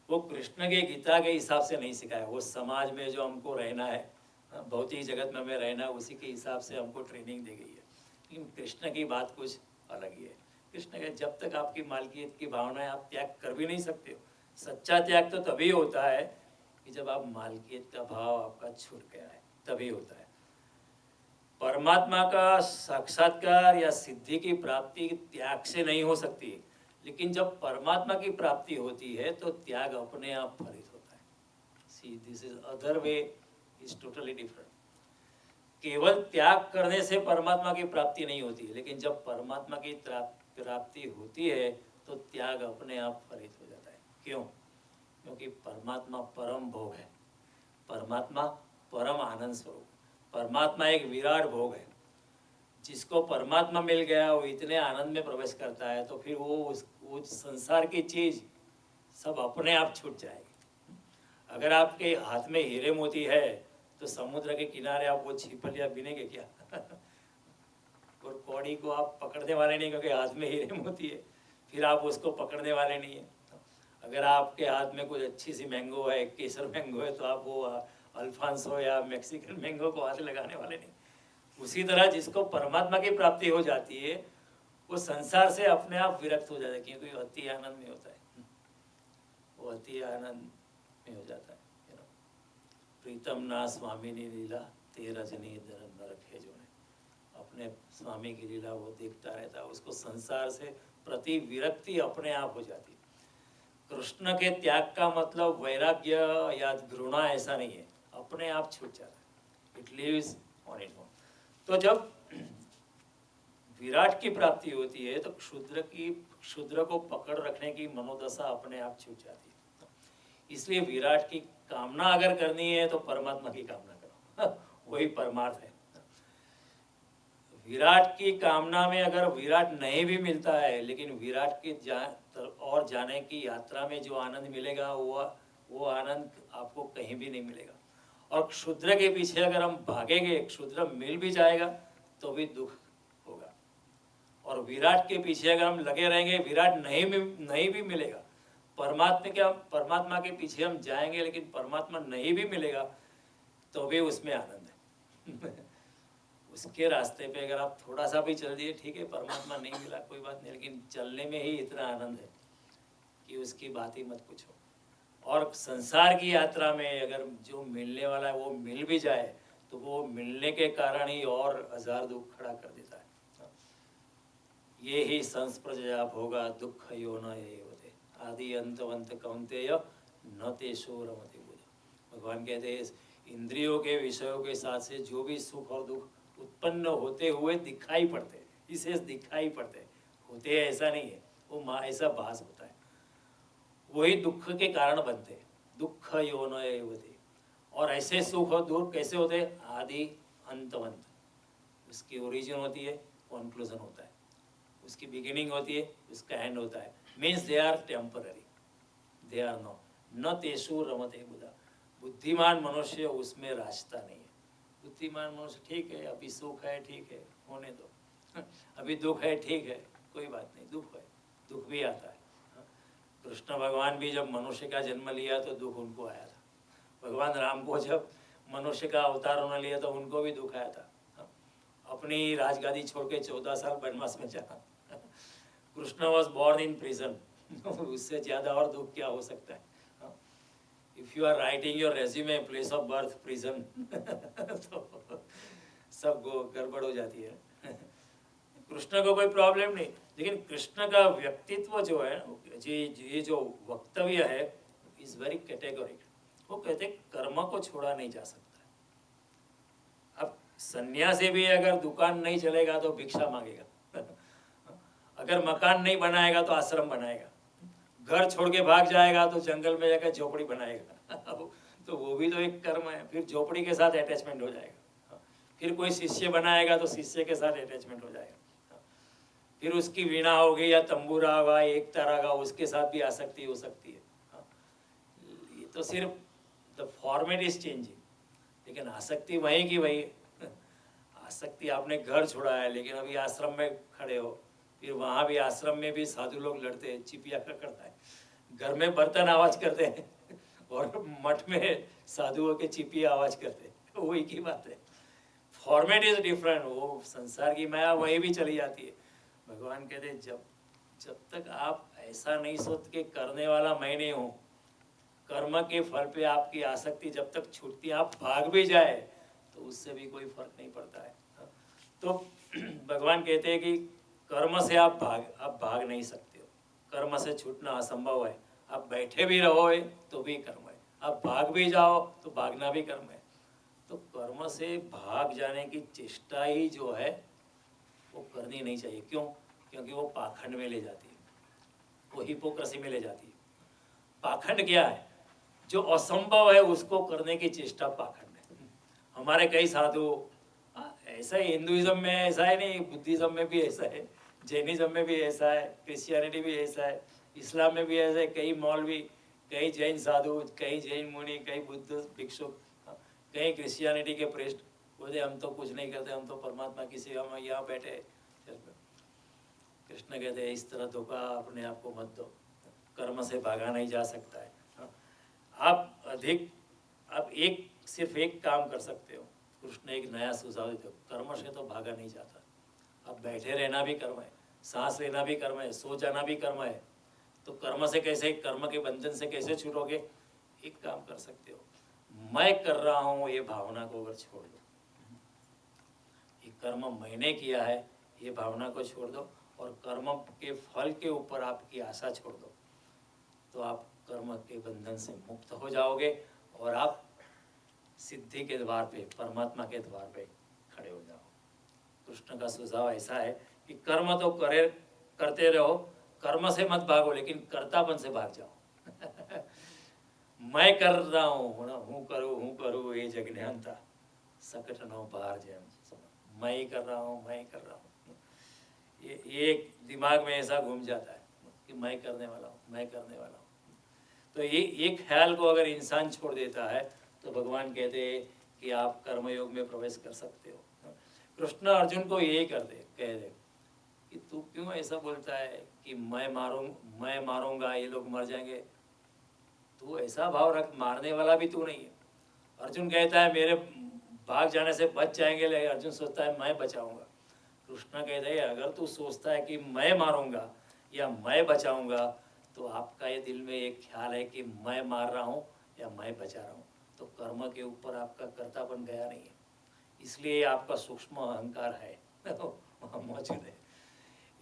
वो कृष्ण के गीता के हिसाब से नहीं सिखाया। वो समाज में जो हमको रहना है, भौतिक जगत में हमें रहना है, उसी के हिसाब से हमको ट्रेनिंग दी गई है। लेकिन कृष्ण की बात कुछ अलग ही है। कृष्ण के जब तक आपकी मालकियत की भावना है आप त्याग कर भी नहीं सकते हो। सच्चा त्याग तो तभी होता है कि जब आप मालकियत का भाव आपका छूट गया है, तभी होता है। परमात्मा का साक्षात्कार या सिद्धि की प्राप्ति त्याग से नहीं हो सकती, लेकिन जब परमात्मा की प्राप्ति होती है तो त्याग अपने आप फलित होता है। See this is other way is totally different. केवल त्याग करने से परमात्मा की प्राप्ति नहीं होती, लेकिन जब परमात्मा की प्राप्ति होती है तो त्याग अपने आप फलित हो जाता है। क्यों? क्योंकि परमात्मा परम भोग है, परमात्मा परम आनंद स्वरूप, परमात्मा एक विराट भोग है। जिसको परमात्मा मिल गया वो इतने आनंद में प्रवेश करता है तो फिर वो संसार की चीज सब अपने आप छूट जाएगी। अगर आपके हाथ में हीरे मोती है तो समुद्र के किनारे आप वो छिपल या बिनेंगे क्या? और कौड़ी को आप पकड़ने वाले नहीं, क्योंकि हाथ में हीरे मोती है, फिर आप उसको पकड़ने वाले नहीं है। अगर आपके हाथ में कुछ अच्छी सी मैंगो है, केसर मैंगो है, तो आप वो अल्फांसो या मैक्सिकन मैंगो को हाथ लगाने वाले नहीं। उसी तरह जिसको परमात्मा की प्राप्ति हो जाती है वो संसार से अपने आप विरक्त हो जाता है, क्योंकि अति आनंद में होता है, वो अति आनंद में हो जाता है। प्रीतम ना स्वामी ने लीला ते रजनी नरक है जो ने, अपने स्वामी की लीला वो देखता रहता है, उसको संसार से प्रति विरक्ति अपने आप हो जाती है। कृष्ण के त्याग का मतलब वैराग्य या घृणा ऐसा नहीं है, अपने आप छूट जाता है, it lives on it own. तो जब विराट की प्राप्ति होती है तो क्षुद्र को पकड़ रखने की मनोदशा अपने आप छूट जाती है। इसलिए विराट की कामना अगर करनी है तो परमात्मा की कामना करो, वही परमार्थ है। विराट की कामना में अगर विराट नहीं भी मिलता है, लेकिन विराट की और जाने की यात्रा में जो आनंद मिलेगा वो आनंद आपको कहीं भी नहीं मिलेगा। और क्षुद्र के पीछे अगर हम भागेंगे, क्षुद्र मिल भी जाएगा तो भी दुख होगा। और विराट के पीछे अगर हम लगे रहेंगे, विराट नहीं भी मिलेगा, परमात्मा के पीछे हम जाएंगे लेकिन परमात्मा नहीं भी मिलेगा तो भी उसमें आनंद है। उसके रास्ते पे अगर आप थोड़ा सा भी चल दिए, ठीक है, परमात्मा नहीं मिला कोई बात नहीं, लेकिन चलने में ही इतना आनंद है कि उसकी बात ही मत पूछो। और संसार की यात्रा में अगर जो मिलने वाला है वो मिल भी जाए तो वो मिलने के कारण ही और हजार दुख खड़ा कर देता है। ये ही संस्प्रजया भोगा दुख यो न एवते आदि अंतवंत कौन्तेय न तेषु रमते बुध। भगवान कहते हैं इंद्रियों के विषयों के साथ से जो भी सुख और दुख उत्पन्न होते हुए दिखाई पड़ते हैं, विशेष दिखाई पड़ते हैं, होते हैं ऐसा नहीं है, वो ऐसा भास होता है, वही दुख के कारण बनते हैं। दुख यो न एवते। और ऐसे सुख और दुख कैसे होते हैं? आदि अंतवंत। उसकी ओरिजिन होती है, कंक्लूजन होता है, उसकी बिगिनिंग होती है, उसका एंड होता है। Means they are temporary, they are न तेषु रमते बुधा। बुद्धिमान मनुष्य उसमें रास्ता नहीं है। बुद्धिमान मनुष्य ठीक है, अभी सुख है, ठीक है, होने दो, अभी दुख है, ठीक है, कोई बात नहीं, दुख है, दुख भी आता है। कृष्ण भगवान भी जब मनुष्य का जन्म लिया तो दुख उनको आया था। भगवान राम को जब मनुष्य का अवतार होने लिया तो उनको भी दुख आया था। अपनी राजगादी छोड़ के 14 साल वनवास में चला। Krishna was born in prison, उससे ज्यादा और दुख क्या हो सकता है? If you are writing your resume place of birth prison, तो सब गड़बड़ हो जाती है। कृष्ण को कोई प्रॉब्लम नहीं, लेकिन कृष्ण का व्यक्तित्व जो है, ये जो वक्तव्य है इज वेरी कैटेगोरिक। वो कहते कर्म को छोड़ा नहीं जा सकता। अब सन्यासी भी अगर दुकान नहीं चलेगा तो भिक्षा मांगेगा, अगर मकान नहीं बनाएगा तो आश्रम बनाएगा, घर छोड़ के भाग जाएगा तो जंगल में जाकर झोपड़ी बनाएगा। तो वो भी तो एक कर्म है। फिर झोपड़ी के साथ अटैचमेंट हो जाएगा, फिर कोई शिष्य बनाएगा तो शिष्य के साथ अटैचमेंट हो जाएगा, फिर उसकी वीणा होगी या तंबूरा होगा, एक तरह का, उसके साथ भी आसक्ति हो सकती है। ये तो सिर्फ द फॉर्मेट इज चेंजिंग, लेकिन आसक्ति वही की वही। आसक्ति, आपने घर छोड़ा है लेकिन अभी आश्रम में खड़े हो, फिर वहाँ भी आश्रम में भी साधु लोग लड़ते हैं, चिपिया का करता है, घर में बर्तन आवाज करते हैं और मठ में साधुओं के चिपिया आवाज करते हैं, वही की बात है। Format is different. वो संसार की माया वही भी चली जाती है। भगवान कहते हैं जब तक आप ऐसा नहीं सोच के करने वाला मैं नहीं हूँ, कर्म के फल पे आपकी आसक्ति जब तक छूटती है, आप भाग भी जाए तो उससे भी कोई फर्क नहीं पड़ता है। तो भगवान कहते हैं कि कर्म से आप भाग नहीं सकते हो, कर्म से छूटना असंभव है। आप बैठे भी रहो तो भी कर्म है, आप भाग भी जाओ तो भागना भी कर्म है। तो कर्म से भाग जाने की चेष्टा ही जो है वो करनी नहीं चाहिए। क्यों? क्योंकि वो पाखंड में ले जाती है, वो हिपोक्रेसी में ले जाती है। पाखंड क्या है? जो असंभव है उसको करने की चेष्टा पाखंड है। हमारे कई साधु, ऐसा ही हिंदुइज्म में ऐसा है नहीं, बुद्धिज्म में भी ऐसा है, जैनिज्म में भी ऐसा है, क्रिश्चियनिटी भी ऐसा है, इस्लाम में भी ऐसा है। कई मौलवी, कई जैन साधु, कई जैन मुनि, कई बुद्ध भिक्षुक, कई क्रिश्चियनिटी के प्रेस्ट बोलते हम तो कुछ नहीं करते, हम तो परमात्मा की सेवा में यहाँ बैठे। कृष्ण कहते हैं इस तरह धोखा अपने आप को मत दो, कर्म से भागा नहीं जा सकता है। आप एक सिर्फ एक काम कर सकते हो, कृष्ण एक नया सुझाव देते हो, कर्म से तो भागा नहीं जाता। अब बैठे रहना भी कर्म है, सांस लेना भी कर्म है, सो जाना भी कर्म है, तो कर्म से कैसे, कर्म के बंधन से कैसे छूटोगे? एक काम कर सकते हो, मैं कर रहा हूँ ये भावना को अगर छोड़ दो, ये कर्म मैंने किया है ये भावना को छोड़ दो, और कर्म के फल के ऊपर आपकी आशा छोड़ दो, तो आप कर्म के बंधन से मुक्त हो जाओगे और आप सिद्धि के द्वार पे, परमात्मा के द्वार पे खड़े हो जाओ। कृष्ण का सुझाव ऐसा है कि कर्म तो करते रहो, कर्म से मत भागो, लेकिन कर्तापन से भाग जाओ। मैं कर रहा हूँ करूँ ये जग न्यानता, सकट नो बाहर जैम, मैं ही कर रहा हूँ, मैं ही कर रहा हूँ। ये दिमाग में ऐसा घूम जाता है कि मैं करने वाला हूँ, मैं करने वाला हूँ। तो ये ख्याल को अगर इंसान छोड़ देता है तो भगवान कहते हैं कि आप कर्मयोग में प्रवेश कर सकते हो। कृष्ण अर्जुन को यही कह दे कि तू क्यों ऐसा बोलता है कि मैं मारूंगा ये लोग मर जाएंगे, तू ऐसा भाव रख, मारने वाला भी तू नहीं है। अर्जुन कहता है मेरे भाग जाने से बच जाएंगे, लेकिन अर्जुन सोचता है मैं बचाऊंगा। कृष्ण कहते हैं अगर तू सोचता है कि मैं मारूंगा या मैं बचाऊंगा, तो आपका ये दिल में एक ख्याल है कि मैं मार रहा हूँ या मैं बचा रहा हूँ, तो कर्म के ऊपर आपका कर्तापन गया नहीं है, इसलिए आपका सूक्ष्म अहंकार है वहाँ मौजूद है।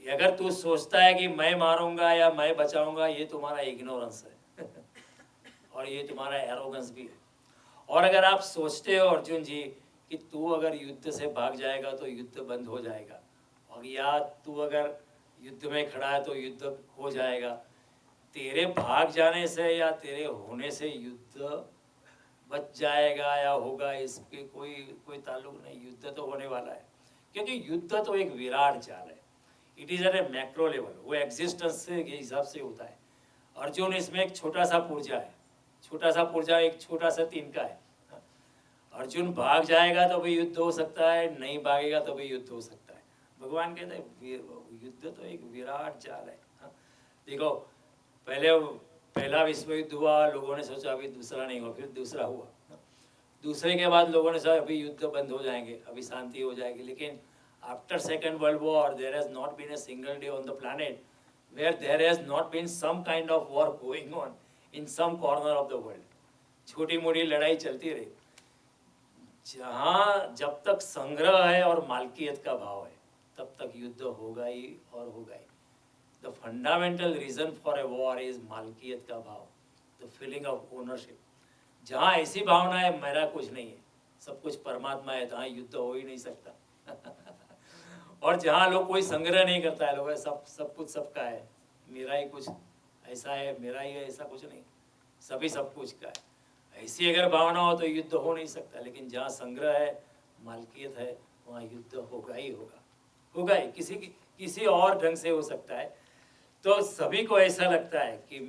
अगर तू सोचता है कि मैं मारूंगा या मैं बचाऊंगा, ये तुम्हारा इग्नोरेंस है और ये तुम्हारा एरोगेंस भी है। और अगर आप सोचते हो अर्जुन जी कि तू अगर युद्ध से भाग जाएगा तो युद्ध बंद हो जाएगा, और या तू अगर युद्ध में खड़ा है तो युद्ध हो जाएगा, तेरे भाग जाने से या तेरे होने से युद्ध बच जाएगा या होगा, इसके कोई ताल्लुक नहीं। युद्ध तो होने वाला है, क्योंकि युद्ध तो एक विराट चाल है, it is at a macro level, वो एग्जिस्टेंस के हिसाब से होता है। अर्जुन इसमें एक छोटा सा पुर्जा है, छोटा सा पुर्जा एक छोटा सा तिनका है। अर्जुन भाग जाएगा तो भी युद्ध हो सकता है, नहीं भागेगा तो भी युद्ध हो सकता है। भगवान कहते हैं युद्ध तो एक विराट चाल है। देखो पहला विश्व युद्ध हुआ, लोगों ने सोचा अभी दूसरा नहीं हुआ, फिर दूसरा हुआ, दूसरे के बाद लोगों ने सोचा अभी युद्ध बंद हो जाएंगे, अभी शांति हो जाएगी। लेकिन after second world war there has not been a single day on the planet where there has not been some kind of war going on in some corner of the world. छोटी मोटी लड़ाई चलती रही। जहाँ जब तक संग्रह है और मालकियत का भाव है, तब तक युद्ध होगा ही और होगा ही। The fundamental reason for a war is मालकियत का भाव, द फीलिंग ऑफ ओनरशिप। जहाँ ऐसी भावना है मेरा कुछ नहीं है, सब कुछ परमात्मा है, तहाँ युद्ध हो ही नहीं सकता। और जहाँ लोग कोई संग्रह नहीं करता है, लोग सब कुछ सबका है, मेरा ही कुछ ऐसा है, मेरा ही है, ऐसा कुछ नहीं, सभी सब कुछ का है, ऐसी अगर भावना हो तो युद्ध हो नहीं सकता। लेकिन जहाँ संग्रह है, मालकियत है, वहाँ युद्ध होगा ही होगा ही, किसी और ढंग से हो सकता है। तो सभी को ऐसा लगता है कि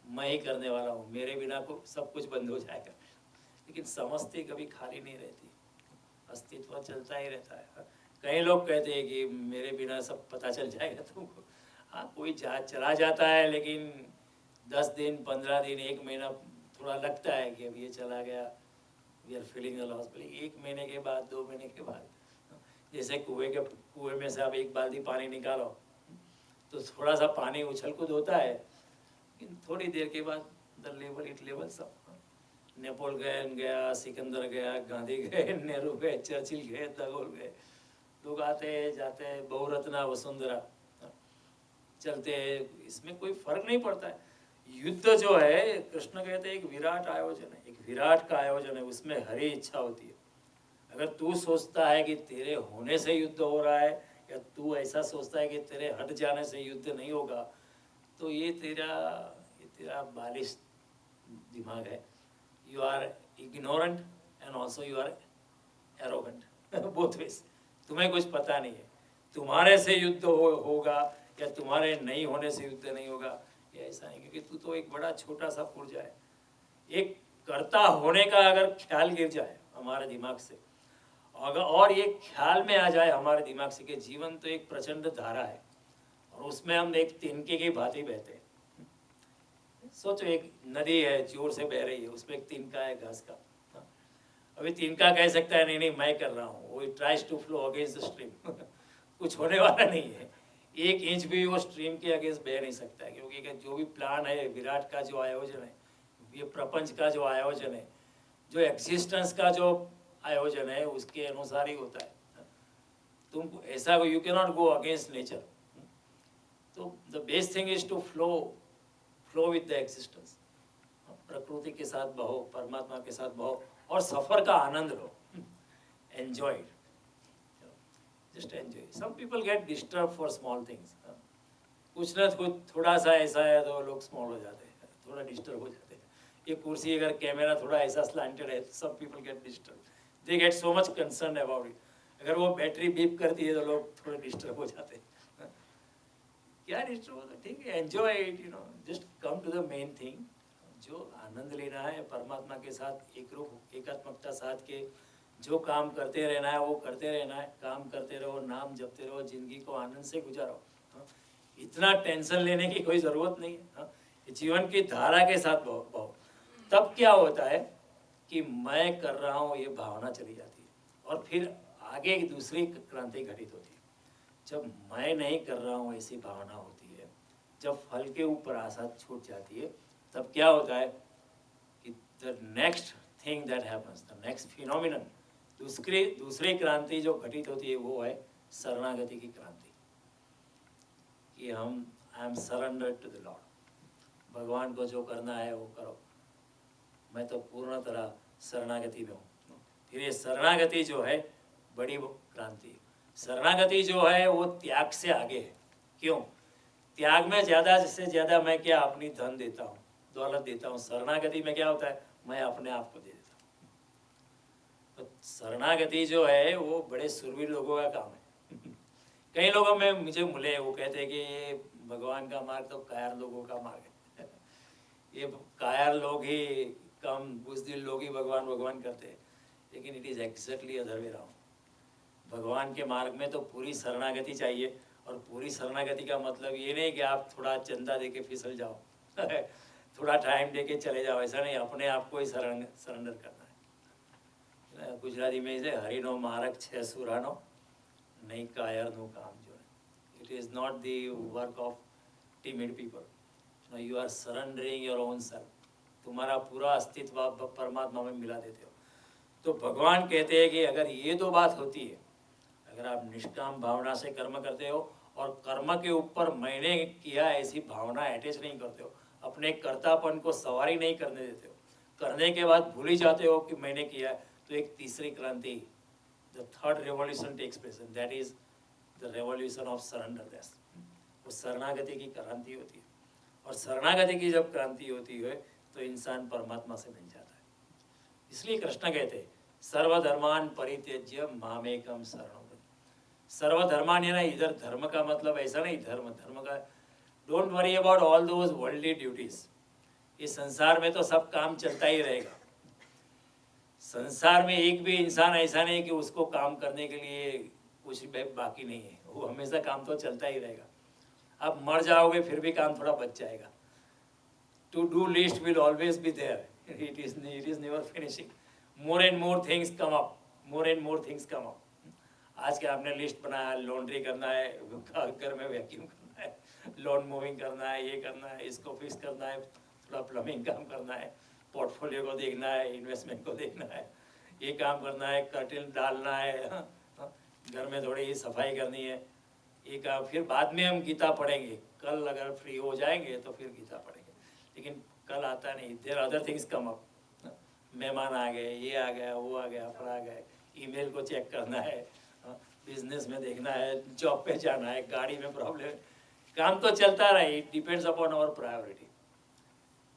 मैं ही करने वाला हूँ, मेरे बिना को सब कुछ बंद हो जाएगा। लेकिन समझती कभी खाली नहीं रहती, अस्तित्व चलता ही रहता है। कई लोग कहते हैं कि मेरे बिना सब पता चल जाएगा तुमको। हाँ, कोई चला जाता है, लेकिन 10 दिन 15 दिन 1 महीना थोड़ा लगता है कि अब ये चला गया, we are feeling a loss. 1 महीने के बाद, 2 महीने के बाद, जैसे कुएं में से आप 1 बाल्टी पानी निकालो तो थोड़ा सा पानी उछल कूद होता है, लेकिन थोड़ी देर के बाद द लेवल इट लेवल सब। नेपोलियन गया, सिकंदर गया, गांधी गए, नेहरू गए, चर्चिल गए, दगोल गए, लोग आते जाते, बहुरत्ना वसुंधरा चलते हैं, इसमें कोई फर्क नहीं पड़ता है। युद्ध जो है, कृष्ण कहते हैं एक विराट आयोजन है, एक विराट का आयोजन है, उसमें हरी इच्छा होती है। अगर तू सोचता है कि तेरे होने से युद्ध हो रहा है, या तू ऐसा सोचता है कि तेरे हट जाने से युद्ध नहीं होगा, तो ये तेरा बालिश दिमाग है। You are ignorant and also you are arrogant, both ways. तुम्हें कुछ पता नहीं है, तुम्हारे से युद्ध होगा या तुम्हारे नहीं होने से युद्ध नहीं होगा, ये ऐसा नहीं, क्योंकि तू तो एक बड़ा छोटा सा पुर्जा है। एक कर्ता होने का अगर ख्याल गिर जाए हमारे दिमाग से, और ये ख्याल में आ जाए हमारे दिमाग से कि जीवन तो एक प्रचंड धारा है और उसमें हम एक तिनके की भांति बहते हैं। सोचो एक नदी है, जोर से बह रही है, उसमें एक तिनका है घास का, अभी तिनका कह सकता है नहीं नहीं मैं कर रहा हूँ, वो tries to flow against the stream कुछ होने वाला नहीं है, 1 इंच भी वो स्ट्रीम के अगेंस्ट बह नहीं सकता है, क्योंकि जो भी प्लान है विराट का जो आयोजन है, ये प्रपंच का जो आयोजन है, जो एग्जिस्टेंस का जो आयोजन है उसके अनुसार ही होता है। तुम ऐसा you can not go against nature. तो the best thing is to flow with the existence, प्रकृति के साथ बहो, परमात्मा के साथ बहो और सफर का आनंद लो, enjoy it, just enjoy. Some people get disturb for small things, कुछ ना कुछ थोड़ा सा ऐसा है तो लोग स्मॉल हो जाते हैं, थोड़ा डिस्टर्ब हो जाते हैं। ये कुर्सी अगर कैमरा थोड़ा ऐसा स्लांटेड है तो सब people get disturb, they get so much concern about it. अगर वो बैटरी बीप करती है तो लोग थोड़े डिस्टर्ब हो जाते हैं। क्या डिस्टर्ब होता है, ठीक है, enjoy it, you know, just come to the main thing. जो आनंद लेना है परमात्मा के साथ एक रूप एकात्मकता साथ के, जो काम करते रहना है वो करते रहना है, काम करते रहो, नाम जपते रहो, जिंदगी को आनंद से गुजारो। इतना टेंशन लेने की कोई ज़रूरत नहीं है। जीवन की धारा के साथ बहो, तब क्या होता है कि मैं कर रहा हूँ ये भावना चली जाती है, और फिर आगे एक दूसरी क्रांति घटित होती है। जब मैं नहीं कर रहा हूँ ऐसी भावना होती है, जब फल के ऊपर आशा छूट जाती है, तब क्या होता है कि the next thing that happens, the next phenomenon, दूसरी क्रांति जो घटित होती है वो है शरणागति की क्रांति, कि I am surrender to the lord. भगवान को जो करना है वो करो, मैं तो पूर्ण तरह शरणागति में हूँ। फिर ये शरणागति जो है बड़ी क्रांति है। शरणागति जो है वो त्याग से आगे है। क्यों? त्याग में ज़्यादा से ज़्यादा मैं क्या अपनी धन देता हूँ, दौलत देता हूँ। शरणागति में क्या होता है, मैं अपने आप को दे देता हूँ। तो शरणागति जो है वो बड़े सुरवीर लोगों का काम है। कई लोगों में मुझे मिले, वो कहते हैं कि ये भगवान का मार्ग तो कायर लोगों का मार्ग है। ये कायर लोग ही, कम बुज़दिल लोग ही भगवान भगवान करते हैं, लेकिन it is exactly other way round. भगवान के मार्ग में तो पूरी शरणागति चाहिए, और पूरी शरणागति का मतलब ये नहीं कि आप थोड़ा चंदा दे के फिसल जाओ थोड़ा टाइम दे के चले जाओ, ऐसा नहीं, अपने आप को ही सरेंडर करना है। गुजराती में इसे हरिनो मारक छे सुरानो नहीं कायर नो काम जो है, it is not the work of timid people, you are surrendering your own self. तुम्हारा पूरा अस्तित्व आप परमात्मा में मिला देते हो। तो भगवान कहते हैं कि अगर ये दो बात होती है, अगर आप निष्काम भावना से कर्म करते हो और कर्म के ऊपर मैंने किया ऐसी भावना अटैच नहीं करते हो, अपने कर्तापन को सवारी नहीं करने देते हो, करने के बाद भूल ही जाते हो कि मैंने किया, तो एक तीसरी क्रांति, the third revolution takes place, that is the revolution of surrenderness. वो शरणागति की क्रांति होती है, और शरणागति की जब क्रांति होती है तो इंसान परमात्मा से मिल जाता है। इसलिए कृष्ण कहते हैं सर्वधर्मान परित्यज्य मामेकम शरणं। सर्वधर्मान है ना, इधर धर्म का मतलब ऐसा नहीं, धर्म का, don't worry about all those worldly duties. इस संसार में तो सब काम चलता ही रहेगा। संसार में एक भी इंसान ऐसा नहीं कि उसको काम करने के लिए कुछ बाकी नहीं है, वो हमेशा काम तो चलता ही रहेगा। आप मर जाओगे फिर भी काम थोड़ा बच जाएगा। To do list will always be there, it is never finishing. More and more things come up, more and more things come up. आज के आपने लिस्ट बनाया, लॉन्ड्री करना है, घर में वैक्यूम करना है, लॉन मूविंग करना है, ये करना है, इसको फिक्स करना है, थोड़ा प्लम्बिंग काम करना है, पोर्टफोलियो को देखना है, इन्वेस्टमेंट को देखना है, ये काम करना है, कर्टेन डालना है, घर में थोड़ी ही सफाई करनी है, ये काम। फिर बाद में हम गीता पढ़ेंगे, कल अगर फ्री हो जाएंगे तो फिर गीता पढ़ेंगे, लेकिन कल आता नहीं। There other things come up, मेहमान आ गए, ये आ गया, वो आ गया, फला आ गए, ईमेल को चेक करना है, बिजनेस में देखना है, जॉब पे जाना है, गाड़ी में प्रॉब्लम, काम तो चलता रहे। It depends upon our priority.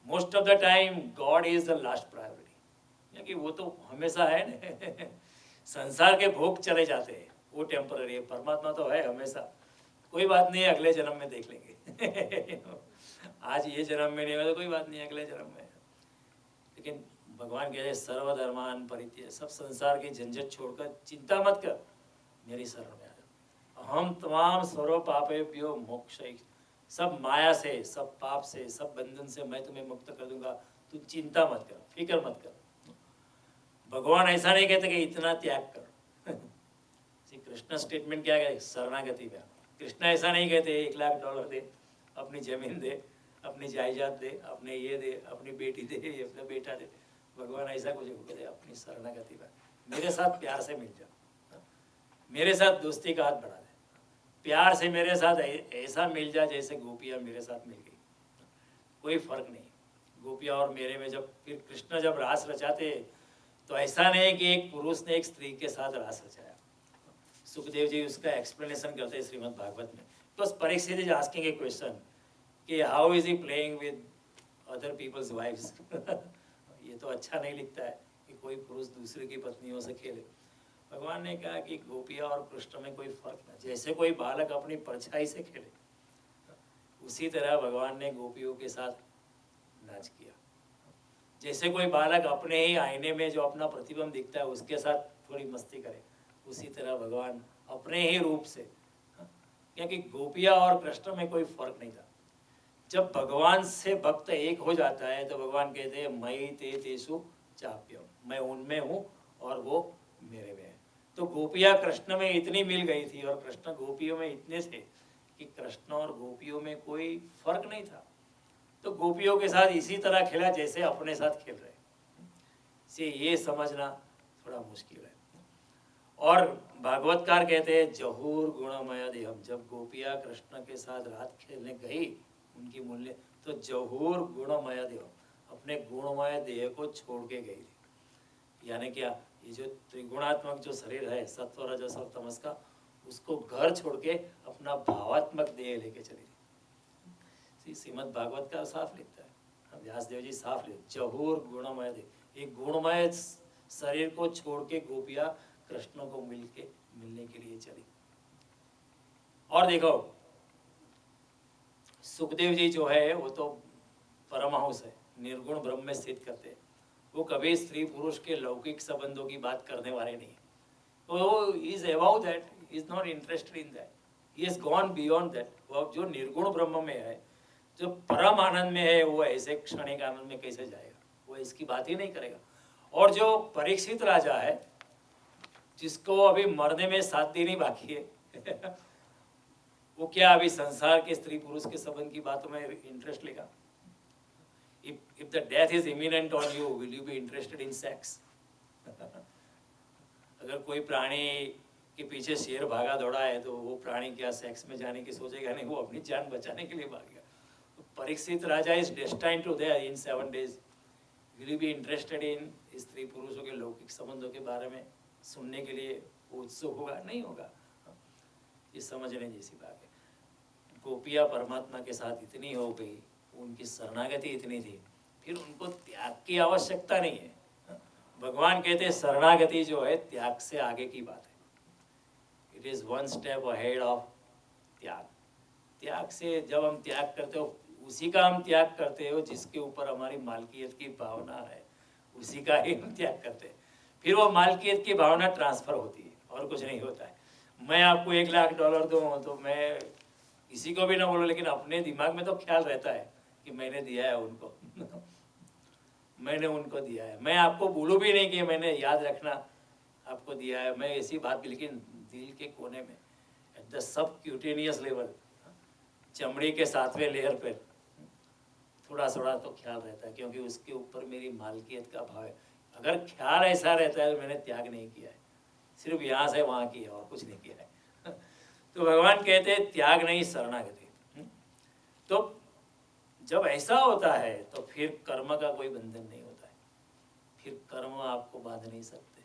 Most of the time God is the last priority, क्योंकि वो तो हमेशा है ना संसार के भोग चले जाते हैं, वो टेम्पररी है, परमात्मा तो है हमेशा। कोई बात नहीं, अगले जन्म में देख लेंगे आज ये जन्म में नहीं हुआ तो कोई बात नहीं, अगले जन्म में। लेकिन भगवान कहते हैं सर्वधर्मान परित्यज्य, सब संसार की झंझट छोड़कर चिंता मत कर, मेरी शरण में आ जा। हम तमाम सर्व पापेभ्यो मोक्षय, सब माया से, सब पाप से, सब बंधन से मैं तुम्हें मुक्त कर दूंगा, तू चिंता मत कर, फिक्र मत कर। भगवान ऐसा नहीं कहते कि इतना त्याग कर। कृष्ण स्टेटमेंट क्या है? शरणागति का। कृष्ण ऐसा नहीं कहते $1,00,000 दे, अपनी जमीन दे, अपनी जायदाद दे, अपने ये दे, अपनी बेटी दे, अपना बेटा दे। भगवान ऐसा कुछ नहीं कहते, अपनी शरणागति का। मेरे साथ प्यार से मिल जाओ, मेरे साथ दोस्ती का हाथ बढ़ा दे, प्यार से मेरे साथ ऐसा मिल जा जैसे गोपियाँ मेरे साथ मिल गई। कोई फर्क नहीं, गोपियाँ और मेरे में। जब फिर कृष्ण जब रास रचाते तो ऐसा नहीं कि एक पुरुष ने एक स्त्री के साथ रास रचाया। सुखदेव जी उसका एक्सप्लेनेशन करते हैं श्रीमद् भागवत में। तो Parikshit is asking a question कि how is he playing with other peoples wifes. ये तो अच्छा नहीं लिखता है कि कोई पुरुष दूसरे की पत्नियों से खेले। भगवान ने कहा कि गोपिया और कृष्ण में कोई फर्क ना, जैसे कोई बालक अपनी परछाई से खेले उसी तरह भगवान ने गोपियों के साथ नाच किया। जैसे कोई बालक अपने ही आईने में जो अपना प्रतिबिंब दिखता है उसके साथ थोड़ी मस्ती करे, उसी तरह भगवान अपने ही रूप से, क्योंकि गोपिया और कृष्ण में कोई फर्क नहीं था। जब भगवान से भक्त एक हो जाता है तो भगवान कहते हैं मयि ते तेषु चाप्यम, मैं उनमें हूँ और वो मेरे में है। तो गोपिया कृष्ण में इतनी मिल गई थी और कृष्ण गोपियों में इतने थे कि कृष्ण और गोपियों में कोई फर्क नहीं था। तो गोपियों के साथ इसी तरह खेला जैसे अपने साथ खेल रहे। से ये समझना थोड़ा मुश्किल है। और भागवतकार कहते हैं जहूर गुणमय देहम, जब गोपिया कृष्ण के साथ रात खेलने गई उनकी मूल्य, तो जहूर गुणमय देहम, अपने गुणमय देह को छोड़ के गई थी। यानी क्या, ये जो त्रिगुणात्मक जो शरीर है सत्व रजस और तमस का, उसको घर छोड़ के अपना भावात्मक देह लेके चली थी। श्रीमद् भागवत का साफ लिखता है, व्यासदेव जी साफ लिखते, जहूर गुणमय देह, एक गुणमय शरीर को छोड़ के गोपिया कृष्ण को मिलने के लिए चली। और देखो सुखदेव जी जो है वो तो परमहंस है, निर्गुण ब्रह्म में स्थित करते हैं। वो कभी स्त्री पुरुष के लौकिक संबंधों की बात करने वाले नहीं। तो is about that, is not interested in that, he has gone beyond that. वो जो निर्गुण ब्रह्म में है, जो परम आनंद में है, वो ऐसे क्षणिक आनंद में कैसे जाएगा, वो इसकी बात ही नहीं करेगा। और जो परीक्षित राजा है जिसको अभी मरने में 7 दिन ही बाकी है वो क्या अभी संसार के स्त्री पुरुष के संबंध की बातों में इंटरेस्ट लेगा? If the death is imminent on you, will you be interested in sex? अगर कोई प्राणी के पीछे शेर भागा दौड़ा है तो वो प्राणी क्या सेक्स में जाने की सोचेगा? नहीं, वो अपनी जान बचाने के लिए भागेगा। तो परीक्षित राजा is destined to there in 7 days. Will you be interested in स्त्री पुरुषों के लौकिक संबंधों के बारे में सुनने के लिए उत्सुक होगा? नहीं होगा। ये समझने जैसी बात है। गोपिया परमात्मा के साथ इतनी हो गई, उनकी शरणागति इतनी थी, फिर उनको त्याग की आवश्यकता नहीं है। भगवान कहते हैं शरणागति जो है त्याग से आगे की बात है। It is 1 step ahead of त्याग। त्याग से जब हम त्याग करते हो, उसी का हम त्याग करते हो जिसके ऊपर हमारी मालकियत की भावना है, उसी का ही हम त्याग करते हैं। फिर वो मालकियत की भावना ट्रांसफर होती है और कुछ नहीं होता है। मैं आपको $1,00,000 दूँ तो मैं किसी को भी ना बोलूँ, लेकिन अपने दिमाग में तो ख्याल रहता है कि मैंने दिया है उनको मैंने उनको दिया है। मैं आपको बोलूँ भी नहीं कि मैंने, याद रखना आपको दिया है, मैं ऐसी बात, लेकिन दिल के कोने में एट द सबक्यूटेनियस लेवल, चमड़ी के 7वें लेयर पे थोड़ा थोड़ा तो ख्याल रहता है, क्योंकि उसके ऊपर मेरी मालकियत का भाव है। अगर ख्याल ऐसा रहता है तो मैंने त्याग नहीं किया है, सिर्फ यहाँ से वहाँ किया और कुछ नहीं किया है। तो भगवान कहते हैं त्याग नहीं, शरणागति। तो जब ऐसा होता है तो फिर कर्म का कोई बंधन नहीं होता है, फिर कर्म आपको बांध नहीं सकते।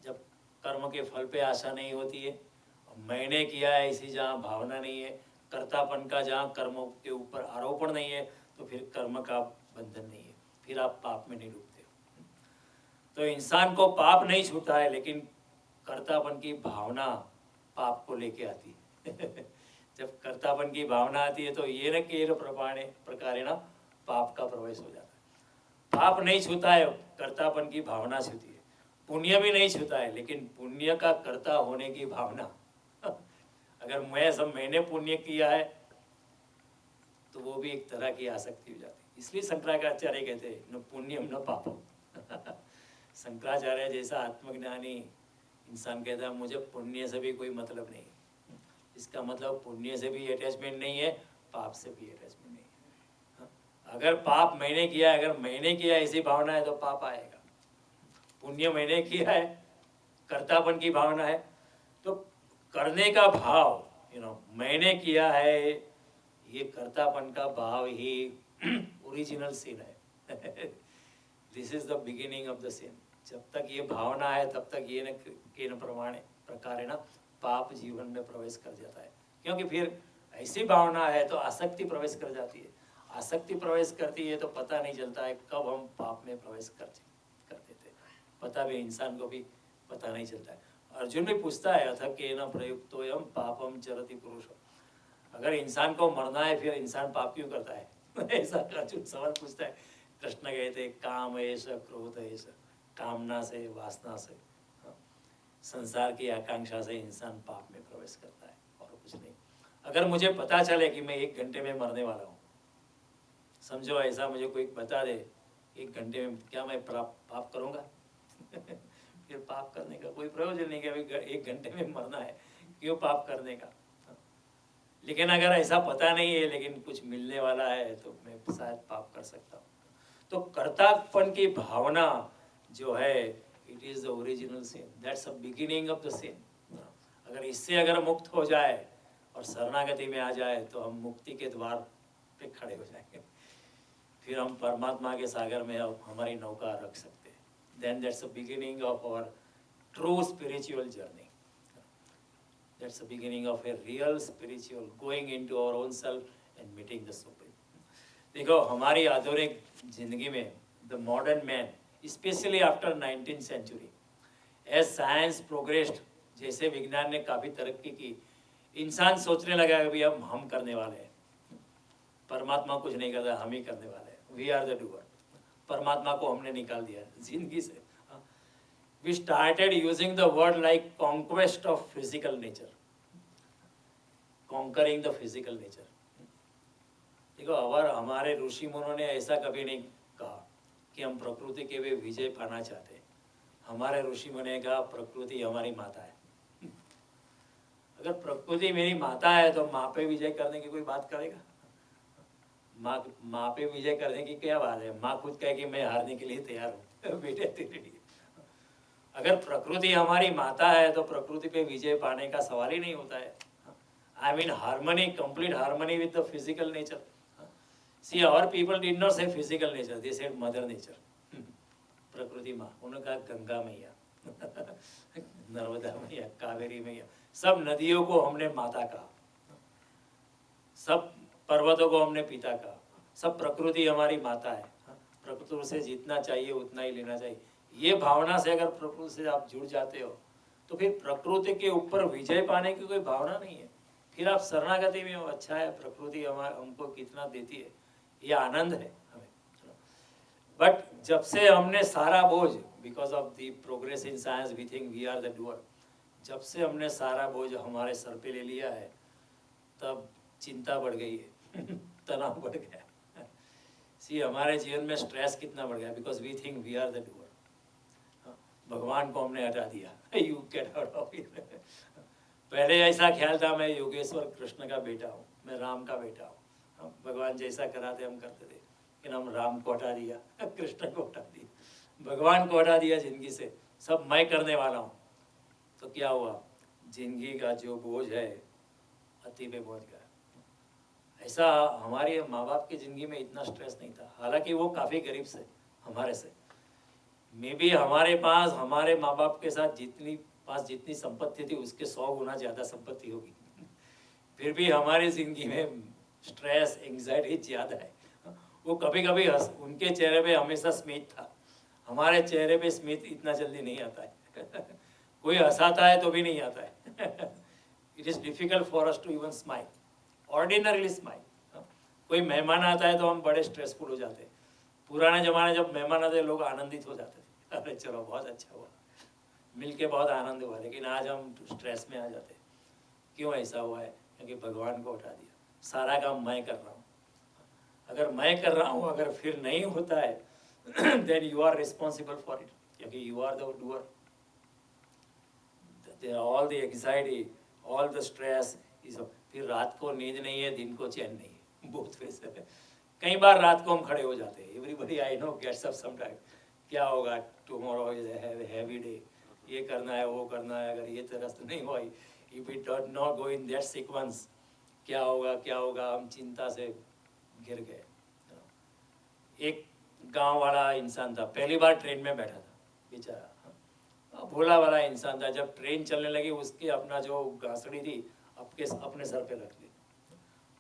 जब कर्म के फल पे आशा नहीं होती है, मैंने किया है इसी जहाँ भावना नहीं है, कर्तापन का जहाँ कर्मों के ऊपर आरोपण नहीं है, तो फिर कर्म का बंधन नहीं है, फिर आप पाप में नहीं डूबते हो। तो इंसान को पाप नहीं छूटा है, लेकिन कर्तापन की भावना पाप को लेके आती है। जब कर्तापन की भावना आती है तो ये न केर प्रकारेण पाप का प्रवेश हो जाता है। पाप नहीं छूता है, कर्तापन की भावना छूती है। पुण्य भी नहीं छूता है, लेकिन पुण्य का कर्ता होने की भावना अगर मैंने पुण्य किया है तो वो भी एक तरह की आसक्ति हो जाती है। इसलिए शंकराचार्य कहते हैं न पुण्यम न पापम। शंकराचार्य जैसा आत्मज्ञानी इंसान कहता है मुझे पुण्य से भी कोई मतलब नहीं। इसका मतलब पुण्य से भी अटैचमेंट नहीं है, पाप से भी अटैचमेंट नहीं है। हाँ? अगर पाप मैंने किया है, अगर मैंने किया ऐसी भावना है तो पाप आएगा। पुण्य मैंने किया है, कर्तापन की भावना है, तो करने का भाव मैंने किया है, ये कर्तापन का भाव ही ओरिजिनल सिन है। This is the beginning of the sin. जब तक ये भावना है तब तक ये न प्रकार है ना पाप जीवन में प्रवेश कर जाता है। क्योंकि फिर ऐसी भावना है तो आसक्ति प्रवेश कर जाती है। आसक्ति प्रवेश करती है तो पता नहीं चलता है कब हम पाप में प्रवेश कर देते, पता भी इंसान को भी पता नहीं चलता है। अर्जुन भी पूछता है अथ केन प्रयुक्तोऽयं पापम चरति पुरुष। अगर इंसान को मरना है फिर इंसान पाप क्यों करता है? ऐसा अर्जुन सवाल पूछता है। कृष्ण कहते काम ऐसा क्रोध ऐसा, कामना से, वासना से, संसार की आकांक्षा से इंसान पाप में प्रवेश करता है और कुछ नहीं। अगर मुझे पता चले कि मैं 1 घंटे में मरने वाला हूँ, समझो ऐसा मुझे कोई बता दे 1 घंटे में, क्या मैं पाप करूँगा? फिर पाप करने का कोई प्रयोजन नहीं कि अभी 1 घंटे में मरना है, क्यों पाप करने का? लेकिन अगर ऐसा पता नहीं है लेकिन कुछ मिलने वाला है तो मैं शायद पाप कर सकता हूँ। तो कर्तापन की भावना जो है, it is the original sin, that's the beginning of the sin. अगर इससे अगर मुक्त हो जाए और शरणागति में आ जाए तो हम मुक्ति के द्वार पे खड़े हो जाएंगे। फिर हम परमात्मा के सागर में हमारी नौका रख सकते हैं। Then that's the beginning of our true spiritual journey. That's the beginning of a real spiritual going into our own self and meeting the Supreme. देखो हमारी आधुनिक जिंदगी में the modern man, especially after 19th century, as science progressed, जैसे विज्ञान ने काफ़ी तरक्की की, इंसान सोचने लगा कि अब हम करने वाले हैं, परमात्मा कुछ नहीं करता, हम ही करने वाले हैं, we are the doer। परमात्मा को हमने निकाल दिया जिंदगी से। We started using the word like conquest of physical nature, conquering the physical nature। देखो अगर हमारे ऋषि मुनों ने ऐसा कभी नहीं कहा कि हम प्रकृति के भी विजय पाना चाहते हैं। हमारे ऋषि मुनि ने कहा प्रकृति हमारी माता है। अगर प्रकृति मेरी माता है तो माँ पे विजय करने की कोई बात करेगा? माँ पे विजय करने की क्या बात है? माँ खुद कहे कि मैं हारने के लिए तैयार हूँ बेटे तेरे लिए। अगर प्रकृति हमारी माता है तो प्रकृति पे विजय पाने का सवाल ही नहीं होता है। I mean harmony, complete harmony with the physical nature. See our people did not say physical nature, they said mother nature, प्रकृति माँ। उन्होंने कहा गंगा मैया, नर्मदा मैया, कावेरी मैया, सब नदियों को हमने माता कहा, सब पर्वतों को हमने पिता कहा, सब प्रकृति हमारी माता है। प्रकृति से जितना चाहिए उतना ही लेना चाहिए। ये भावना से अगर प्रकृति से आप जुड़ जाते हो तो फिर प्रकृति के ऊपर विजय पाने की कोई भावना नहीं है। फिर आप शरणागति में हो, अच्छा है प्रकृति हमको कितना देती है, ये आनंद है हमें। बट जब से हमने सारा बोझ, because of the progress in science we think we are the doer, जब से हमने सारा बोझ हमारे सर पे ले लिया है तब चिंता बढ़ गई है, तनाव बढ़ गया। सी हमारे जीवन में स्ट्रेस कितना बढ़ गया, because we think we are the doer. भगवान को हमने हटा दिया, you get out of here. पहले ऐसा ख्याल था मैं योगेश्वर कृष्ण का बेटा हूँ, मैं राम का बेटा हूँ, भगवान जैसा कराते हम करते थे। लेकिन हम राम को हटा दिया, कृष्ण को हटा दिया, भगवान को हटा दिया जिंदगी से, सब मैं करने वाला हूँ। तो क्या हुआ, जिंदगी का जो बोझ है अति पे पहुँच गया। ऐसा हमारे माँ बाप की ज़िंदगी में इतना स्ट्रेस नहीं था, हालांकि वो काफ़ी गरीब से हमारे से। मे बी हमारे पास हमारे माँ बाप के साथ जितनी संपत्ति थी उसके 100 गुना ज़्यादा संपत्ति होगी, फिर भी हमारी ज़िंदगी में स्ट्रेस एंग्जाइटी ज़्यादा है। वो कभी कभी उनके चेहरे पे हमेशा स्मित था, हमारे चेहरे पे स्मित इतना जल्दी नहीं आता है। कोई हंसाता है तो भी नहीं आता है। It is difficult for us to even smile, ordinarily smile. कोई मेहमान आता है तो हम बड़े स्ट्रेसफुल हो जाते हैं। पुराने ज़माने जब मेहमान आते लोग आनंदित हो जाते थे, अरे चलो बहुत अच्छा हुआ, मिलके बहुत आनंद हुआ। लेकिन आज हम स्ट्रेस में आ जाते हैं। क्यों ऐसा हुआ है? क्योंकि भगवान को उठा दिया, सारा काम मैं कर रहा हूँ। अगर मैं कर रहा हूँ, अगर फिर नहीं होता है then you are responsible for it. क्योंकि you are the doer. All the anxiety, all the stress, फिर रात को नींद नहीं है, दिन को चैन नहीं है, बहुत वैसे है। कई बार रात को हम खड़े हो जाते हैं, everybody I know gets up sometime, क्या होगा टुमारो इज हैवी डे, ये करना है वो करना है, अगर ये तरह से नहीं हुआ, if it does not go in that sequence, क्या होगा क्या होगा, हम चिंता से गिर गए। एक गांव वाला इंसान था, पहली बार ट्रेन में बैठा था, बेचारा भोला वाला इंसान था। जब ट्रेन चलने लगी, उसके अपना जो घासड़ी थी अपने सर पे रख ली,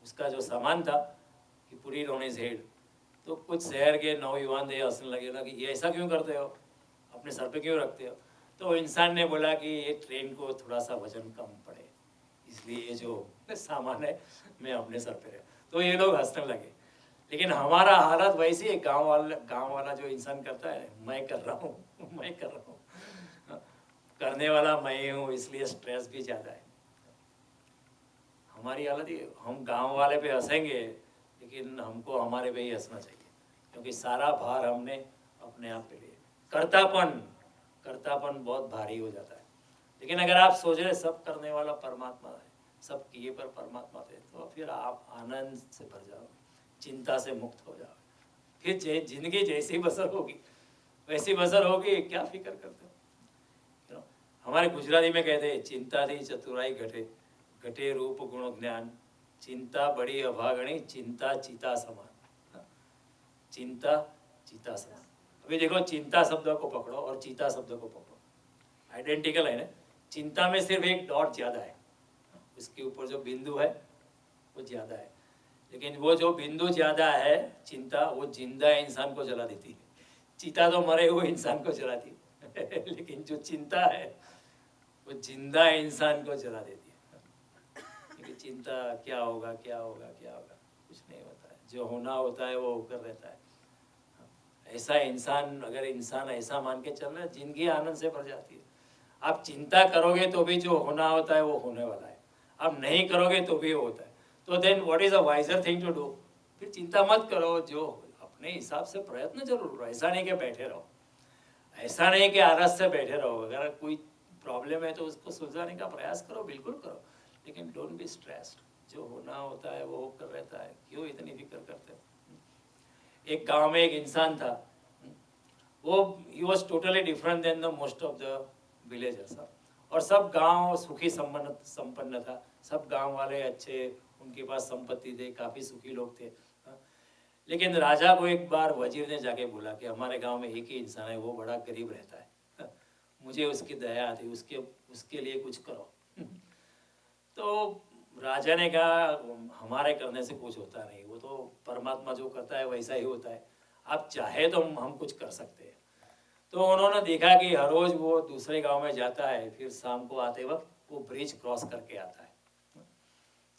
उसका जो सामान था कि put it on his head. तो कुछ शहर के नौजवान थे, हंसने लगे ना कि ये ऐसा क्यों करते हो, अपने सर पे क्यों रखते हो। तो इंसान ने बोला कि ये ट्रेन को थोड़ा सा वजन कम पड़े, इसलिए ये जो सामान है मैं अपने सर पे रख। तो ये लोग हंसने लगे। लेकिन हमारा हालत वैसी है, गांव वाला जो इंसान करता है, मैं कर रहा हूँ मैं कर रहा हूँ, करने वाला मैं ही हूँ, इसलिए स्ट्रेस भी ज़्यादा है। हमारी हालत ये, हम गांव वाले पे हंसेंगे, लेकिन हमको हमारे पे ही हंसना चाहिए, क्योंकि सारा भार हमने अपने आप पे लिया। करतापन बहुत भारी हो जाता है। लेकिन अगर आप सोच रहे सब करने वाला परमात्मा है, सब किए पर परमात्मा थे, तो फिर आप आनंद से भर जाओ, चिंता से मुक्त हो जाओ, फिर जिंदगी जैसी बसर होगी वैसी बसर होगी, क्या फिक्र करते हो। हमारे गुजराती में कहते हैं, चिंता थी चतुराई घटे, घटे रूप गुण ज्ञान, चिंता बड़ी अभागणी, चिंता चिता समान। चिंता चिता समान। अभी देखो, चिंता शब्द को पकड़ो और चीता शब्द को पकड़ो, आइडेंटिकल है ना। चिंता में सिर्फ एक डॉट ज्यादा है, उसके ऊपर जो बिंदु है वो ज्यादा है, लेकिन वो जो बिंदु ज्यादा है चिंता, वो जिंदा इंसान को जला देती है। चीता तो मरे हुए इंसान को जलाती है लेकिन जो चिंता है वो जिंदा इंसान को जला देती है। क्योंकि चिंता क्या होगा क्या होगा क्या होगा, कुछ नहीं होता है, जो होना होता है वो होकर रहता है। ऐसा इंसान, अगर इंसान ऐसा मान के चल रहा है, जिंदगी आनंद से भर जाती है। आप चिंता करोगे तो भी जो होना होता है वो होने वाला है, आप नहीं करोगे तो भी होता है। तो then what is a wiser thing to do, फिर चिंता मत करो, जो अपने हिसाब से प्रयत्न जरूर करो। ऐसा नहीं कि बैठे रहो, ऐसा नहीं कि आलस से बैठे रहो। अगर कोई प्रॉब्लम है तो उसको सुलझाने का प्रयास करो, बिल्कुल करो, लेकिन डोंट बी स्ट्रेस्ड। जो होना होता है वो होकर रहता है, क्यों इतनी फिक्र करते हो। एक गांव में एक इंसान था, वो he was totally different than the most of the villagers. और सब गांव सुखी संपन्न था, सब गांव वाले अच्छे, उनके पास संपत्ति थे, काफ़ी सुखी लोग थे। लेकिन राजा को एक बार वजीर ने जाके बोला कि हमारे गांव में एक ही इंसान है, वो बड़ा गरीब रहता है, मुझे उसकी दया आती, उसके लिए कुछ करो। तो राजा ने कहा, हमारे करने से कुछ होता नहीं, वो तो परमात्मा जो करता है वैसा ही होता है, आप चाहे तो हम कुछ कर सकते हैं। तो उन्होंने देखा कि हर रोज वो दूसरे गांव में जाता है, फिर शाम को आते वक्त वो ब्रिज क्रॉस करके आता है।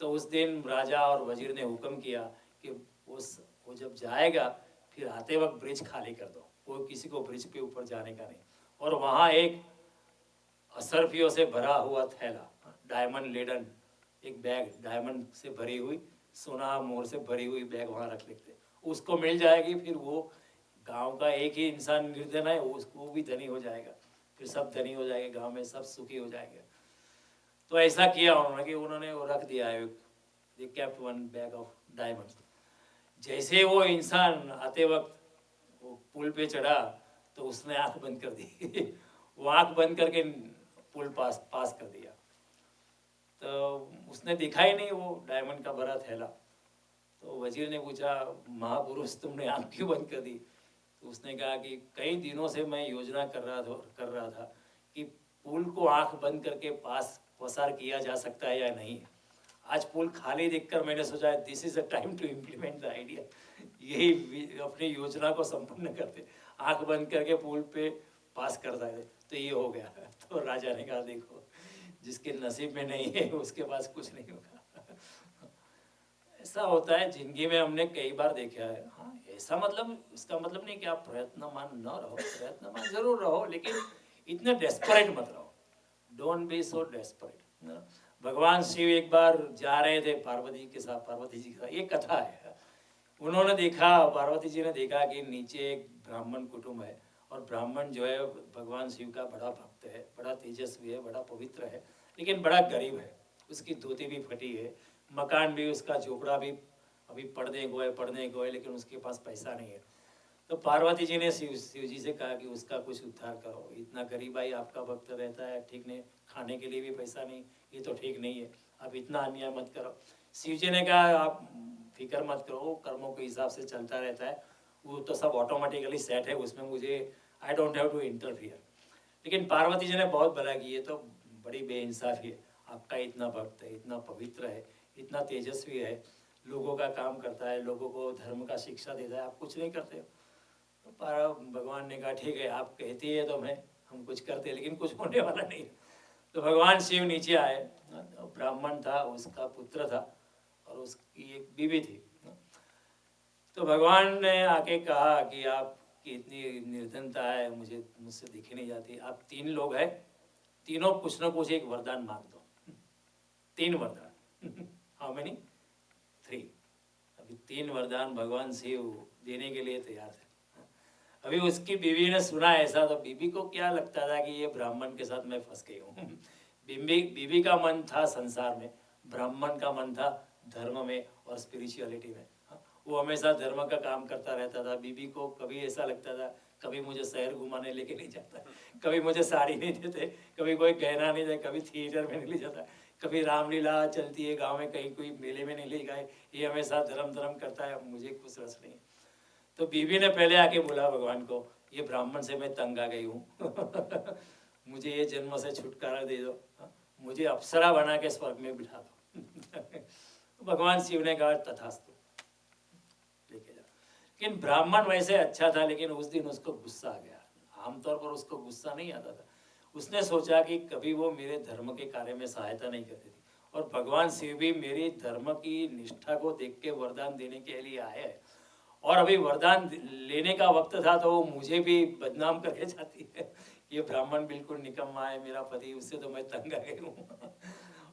तो उस दिन राजा और वजीर ने हुक्म किया कि वो जब जाएगा फिर आते वक्त ब्रिज खाली कर दो, कोई किसी को ब्रिज के ऊपर जाने का नहीं। और वहाँ एक असरफियों से भरा हुआ थैला, डायमंड लेडन, एक बैग डायमंड से भरी हुई, सोना मोर से भरी हुई बैग वहाँ रख लेते, उसको मिल जाएगी। फिर वो गांव का एक ही इंसान निर्धन है, उसको भी धनी हो जाएगा, फिर सब धनी हो जाएंगे, गांव में सब सुखी हो जाएंगे। तो ऐसा किया उन्होंने कि उन्होंने वो रख दिया है, they kept one bag of diamonds. जैसे वो इंसान आते वक्त वो पुल पे चढ़ा तो उसने आंख बंद कर दी वो आंख बंद करके पुल पास कर दिया। तो उसने दिखा ही नहीं वो डायमंड का भरा थैला। तो वजीर ने पूछा, महापुरुष तुमने आंख क्यों बंद कर दी। तो उसने कहा कि कई दिनों से मैं योजना कर रहा था कि पुल को आंख बंद करके पसार किया जा सकता है या नहीं। आज पुल खाली देखकर मैंने सोचा this is a time to implement the idea, यही अपनी योजना को संपन्न करते, आंख बंद करके पुल पे पास कर सकते। तो ये हो गया। तो राजा ने कहा, देखो जिसके नसीब में नहीं है उसके पास कुछ नहीं होगा। ऐसा होता है जिंदगी में, हमने कई बार देखा है। हाँ, ऐसा मतलब, इसका मतलब नहीं कि आप प्रयत्नमान न रहो, प्रयत्नमान जरूर रहो, लेकिन इतने डेस्परेट मत रहो। Don't be so desperate. भगवान शिव एक बार जा रहे थे पार्वती जी के साथ, ये कथा है। उन्होंने देखा, पार्वती जी ने देखा कि नीचे एक ब्राह्मण कुटुंब है और ब्राह्मण जो है भगवान शिव का बड़ा भक्त है, बड़ा तेजस्वी है, बड़ा पवित्र है, लेकिन बड़ा गरीब है। उसकी धोती भी फटी है, मकान भी, उसका झोपड़ा भी अभी पढ़ने को है, लेकिन उसके पास पैसा नहीं है। तो पार्वती जी ने शिव जी से कहा कि उसका कुछ उद्धार करो, इतना गरीब भाई आपका भक्त रहता है, ठीक नहीं, खाने के लिए भी पैसा नहीं, ये तो ठीक नहीं है, आप इतना अन्याय मत करो। शिव जी ने कहा आप फिक्र मत करो, कर्मों के हिसाब से चलता रहता है, वो तो सब ऑटोमेटिकली सेट है, उसमें मुझे I don't have to interfere. लेकिन पार्वती जी ने बहुत भला की, ये तो बड़ी बेइंसाफी है, आपका इतना भक्त है, इतना पवित्र है, इतना तेजस्वी है, लोगों का काम करता है, लोगों को धर्म का शिक्षा देता है, आप कुछ नहीं करते हो। तो भगवान ने कहा ठीक है, आप कहती है तो हम कुछ करते, लेकिन कुछ होने वाला नहीं। तो भगवान शिव नीचे आए, ब्राह्मण था, उसका पुत्र था और उसकी एक बीवी थी। तो भगवान ने आके कहा कि आपकी इतनी निर्धनता है, मुझसे दिखी नहीं जाती, आप 3 लोग हैं, तीनों कुछ ना कुछ एक वरदान मांग दो। 3 वरदान। How many? 3। अभी 3 वरदान भगवान शिव देने के लिए तैयार थे। अभी उसकी बीवी ने सुना ऐसा, तो बीवी को क्या लगता था कि ये ब्राह्मण के साथ मैं फंस गई हूँ। बीवी का मन था संसार में, ब्राह्मण का मन था धर्म में और स्पिरिचुअलिटी में। वो हमेशा धर्म का काम करता रहता था। बीवी को कभी ऐसा लगता था, कभी मुझे शहर घुमाने लेके नहीं जाता, कभी मुझे साड़ी नहीं देते, कभी कोई गहना नहीं दे, कभी थिएटर में नहीं ले जाता, कभी रामलीला चलती है गांव में, कहीं कोई मेले में नहीं ले गए, ये हमेशा धर्म करता है, मुझे कुछ रस नहीं। तो बीवी ने पहले आके बोला भगवान को, ये ब्राह्मण से मैं तंग आ गई हूँ। मुझे ये जन्म से छुटकारा दे दो, मुझे अप्सरा बना के स्वर्ग में बिठा दो। भगवान शिव ने कहा तथास्तु, लेके जाओ। लेकिन ब्राह्मण वैसे अच्छा था, लेकिन उस दिन उसको गुस्सा आ गया। आमतौर पर उसको गुस्सा नहीं आता था। उसने सोचा कि कभी वो मेरे धर्म के कार्य में सहायता नहीं करती थी, और भगवान शिव भी मेरी धर्म की निष्ठा को देख के वरदान देने के लिए आए हैं, और अभी वरदान लेने का वक्त था तो वो मुझे भी बदनाम करके जाती है। ये ब्राह्मण बिल्कुल निकम्मा है, मेरा पति, उससे तो मैं तंग आ गई हूँ।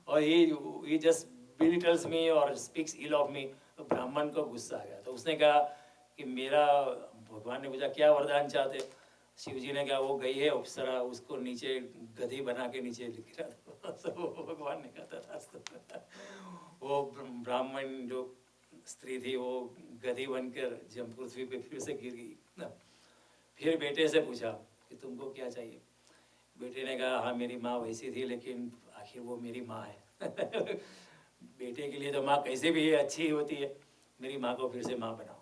और ही जस्ट बिलिटल्स मी और स्पीक्स इल ऑफ मी। तो ब्राह्मण को गुस्सा आ गया। तो उसने कहा कि मेरा, भगवान ने पूछा क्या वरदान चाहते? शिव जी ने कहा वो गई है अप्सरा, उसको नीचे गधी बना के नीचे गिरा दो। तो भगवान ने कहा था। वो ब्राह्मण जो स्त्री थी वो गधी बनकर जब पृथ्वी पे फिर से गिर गई ना। फिर बेटे से पूछा कि तुमको क्या चाहिए? बेटे ने कहा हाँ मेरी माँ वैसी थी, लेकिन आखिर वो मेरी माँ है। बेटे के लिए तो माँ कैसे भी अच्छी होती है, मेरी माँ को फिर से माँ बनाओ।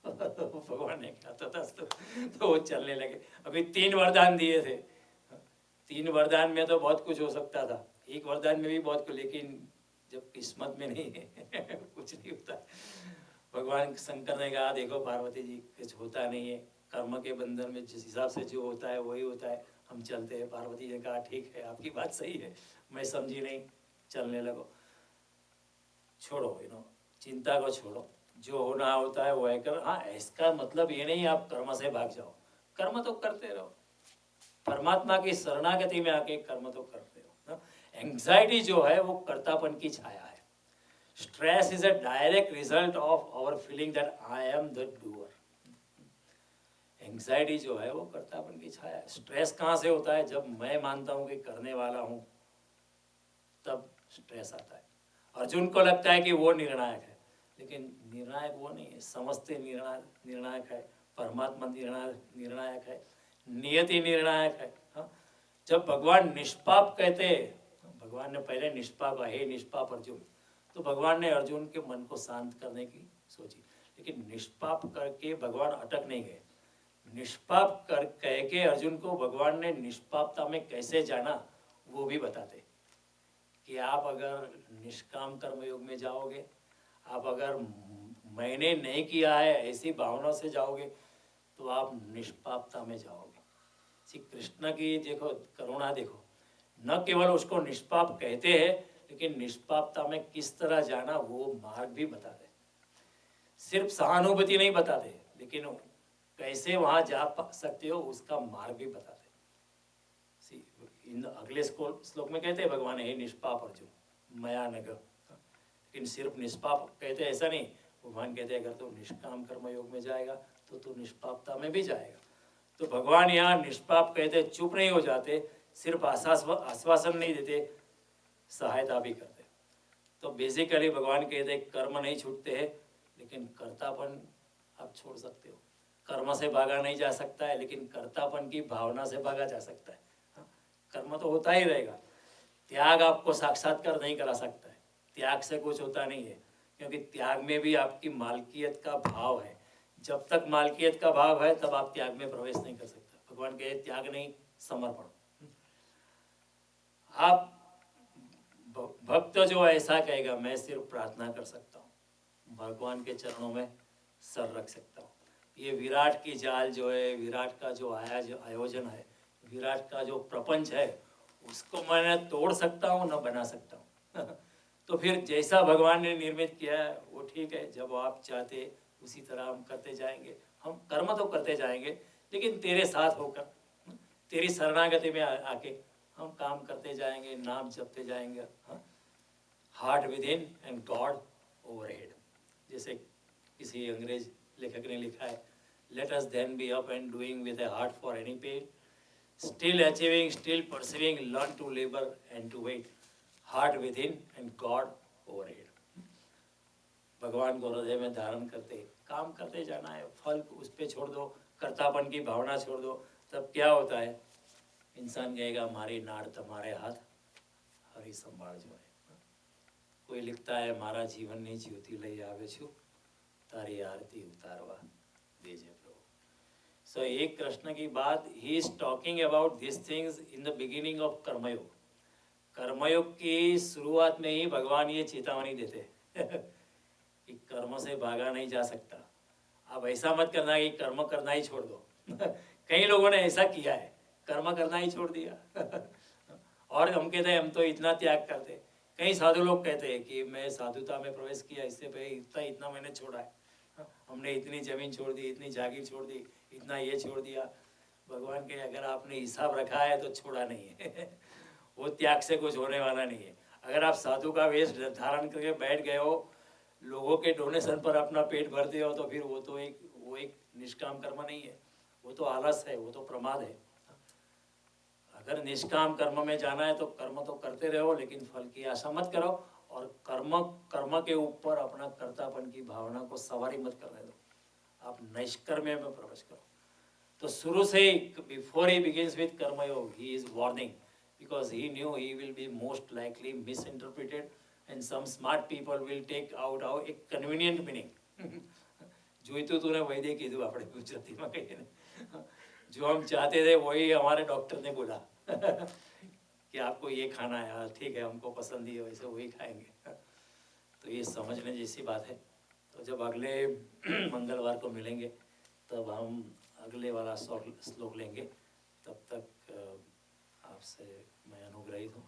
भगवान ने कहा तो वो चलने लगे। अभी 3 वरदान दिए थे, 3 वरदान में तो बहुत कुछ हो सकता था, एक वरदान में भी बहुत कुछ, लेकिन जब किस्मत में नहीं है कुछ नहीं होता। भगवान शंकर ने कहा देखो पार्वती जी, कुछ होता नहीं है, कर्म के बंधन में जिस हिसाब से जो होता है वही होता है, हम चलते हैं। पार्वती जी ने कहा ठीक है, आपकी बात सही है, मैं समझी नहीं, चलने लगो। छोड़ो, चिंता को छोड़ो, जो होना होता है वो है कर। हाँ, इसका मतलब ये नहीं आप कर्म से भाग जाओ, कर्म तो करते रहो, परमात्मा की शरणागति में आके कर्म तो करते रहो। एंग्जाइटी जो है वो कर्तापन की छाया है। Stress is a direct result of our feeling that I am the doer. Anxiety जो है वो कर्तापन की छाया है। स्ट्रेस कहाँ से होता है? जब मैं मानता हूँ कि करने वाला हूँ, तब स्ट्रेस आता है। अर्जुन को लगता है कि वो निर्णायक है, लेकिन निर्णायक वो नहीं है, समझते निर्णायक है, परमात्मा निर्णायक है, नियति निर्णायक है। हाँ? जब भगवान निष्पाप कहते, भगवान ने पहले निष्पाप, हे निष्पाप अर्जुन, तो भगवान ने अर्जुन के मन को शांत करने की सोची, लेकिन निष्पाप करके भगवान अटक नहीं गए। निष्पाप कर कह के अर्जुन को भगवान ने निष्पापता में कैसे जाना वो भी बताते कि आप अगर निष्काम कर्म योग में जाओगे, आप अगर मैंने नहीं किया है ऐसी भावना से जाओगे, तो आप निष्पापता में जाओगे। श्री कृष्ण की देखो करुणा, देखो, न केवल उसको निष्पाप कहते हैं, लेकिन निष्पापता में किस तरह जाना वो मार्ग भी बताते। सिर्फ सहानुभूति नहीं बताते, लेकिन कैसे वहां जा सकते हो उसका मार्ग भी बताते। इन अगले श्लोक में कहते हैं भगवान हे निष्पाप अर्जुन मया नग, लेकिन सिर्फ निष्पाप कहते ऐसा नहीं, भगवान कहते अगर तू निष्काम कर्म योग में जाएगा तो तू निष्पापता में भी जाएगा। तो भगवान यहाँ निष्पाप कहते, चुप नहीं हो जाते, सिर्फ आश्वासन नहीं देते, सहायता भी करते। तो बेसिकली भगवान कहते कर्म नहीं छूटते हैं, लेकिन कर्तापन आप छोड़ सकते हो। कर्म से भागा नहीं जा सकता है, लेकिन कर्तापन की भावना से भागा जा सकता है। हाँ, कर्म तो होता ही रहेगा। त्याग आपको साक्षात्कार नहीं करा सकता है, त्याग से कुछ होता नहीं है, क्योंकि त्याग में भी आपकी मालकियत का भाव है। जब तक मालकियत का भाव है तब आप त्याग में प्रवेश नहीं कर सकते। भगवान कहे त्याग नहीं, समर्पण। आप भक्त जो ऐसा कहेगा मैं सिर्फ प्रार्थना कर सकता हूँ, भगवान के चरणों में सर रख सकता हूँ, ये विराट की जाल जो है, विराट का जो आयोजन है, विराट का जो प्रपंच है, उसको मैं न तोड़ सकता हूँ न बना सकता हूँ। तो फिर जैसा भगवान ने निर्मित किया है वो ठीक है, जब आप चाहते उसी तरह हम करते जाएंगे। हम कर्म तो करते जाएंगे, लेकिन तेरे साथ होकर, तेरी शरणागति में आके हम काम करते जाएंगे, नाम जपते जाएंगे। Heart within and God overhead. जैसे किसी अंग्रेज लेखक ने लिखा है, let us then be up and doing with a heart for any pain, still achieving, still pursuing, learn to labor and to wait, heart within and God overhead। भगवान को हृदय में धारण करते काम करते जाना है, फल उस पे छोड़ दो, कर्तापन की भावना छोड़ दो। तब क्या होता है, इंसान कहेगा मारी नाड़ तुम्हारे हाथ हरी संभाल जो है। कोई लिखता है मारा जीवननी ज्योति लई आवे छू, तारी आरती उतारवा देजे। So, एक कृष्ण की बात, he is talking about this things in the beginning of कर्मयोग। कर्मयोग की शुरुआत में ही भगवान ये चेतावनी देते कि कर्म से भागा नहीं जा सकता। अब ऐसा मत करना कि कर्म करना ही छोड़ दो। कई लोगों ने ऐसा किया है, कर्म करना ही छोड़ दिया। और हम कहते हैं हम तो इतना त्याग करते। कई साधु लोग कहते हैं कि मैं साधुता में प्रवेश किया, इससे पहले इतना इतना मैंने छोड़ा है, हमने इतनी जमीन छोड़ दी, इतनी जागीर छोड़ दी, इतना ये छोड़ दिया। भगवान के अगर आपने हिसाब रखा है तो छोड़ा नहीं है। वो त्याग से कुछ होने वाला नहीं है। अगर आप साधु का वेश धारण करके बैठ गए हो, लोगों के डोनेशन पर अपना पेट भरते हो, तो फिर वो एक निष्काम कर्म नहीं है, वो तो आलस है, वो तो प्रमाद है। अगर निष्काम कर्म में जाना है तो कर्म तो करते रहो, लेकिन फल की आशा मत करो, और कर्म के ऊपर अपना कर्तापन की भावना को सवारी मत करने दो, आप नैष्कर्म्य में प्रवेश करो। तो शुरू से ही, बिफोर ही बिगिंस विथ कर्मयोग, he is warning, because he knew he will be most likely misinterpreted and some smart people will take out a convenient meaning। જોઈતું તું ને વૈદ્ય કીધું, આપણે ગુજરાતીમાં કહીએ ને, जो हम चाहते थे वही हमारे डॉक्टर ने बोला कि आपको ये खाना है, हाँ ठीक है, हमको पसंद ही है, वैसे वही खाएंगे। तो ये समझने जैसी बात है। तो जब अगले मंगलवार को मिलेंगे तब हम अगले वाला श्लोक लेंगे। तब तक आपसे मैं अनुग्रहित हूँ।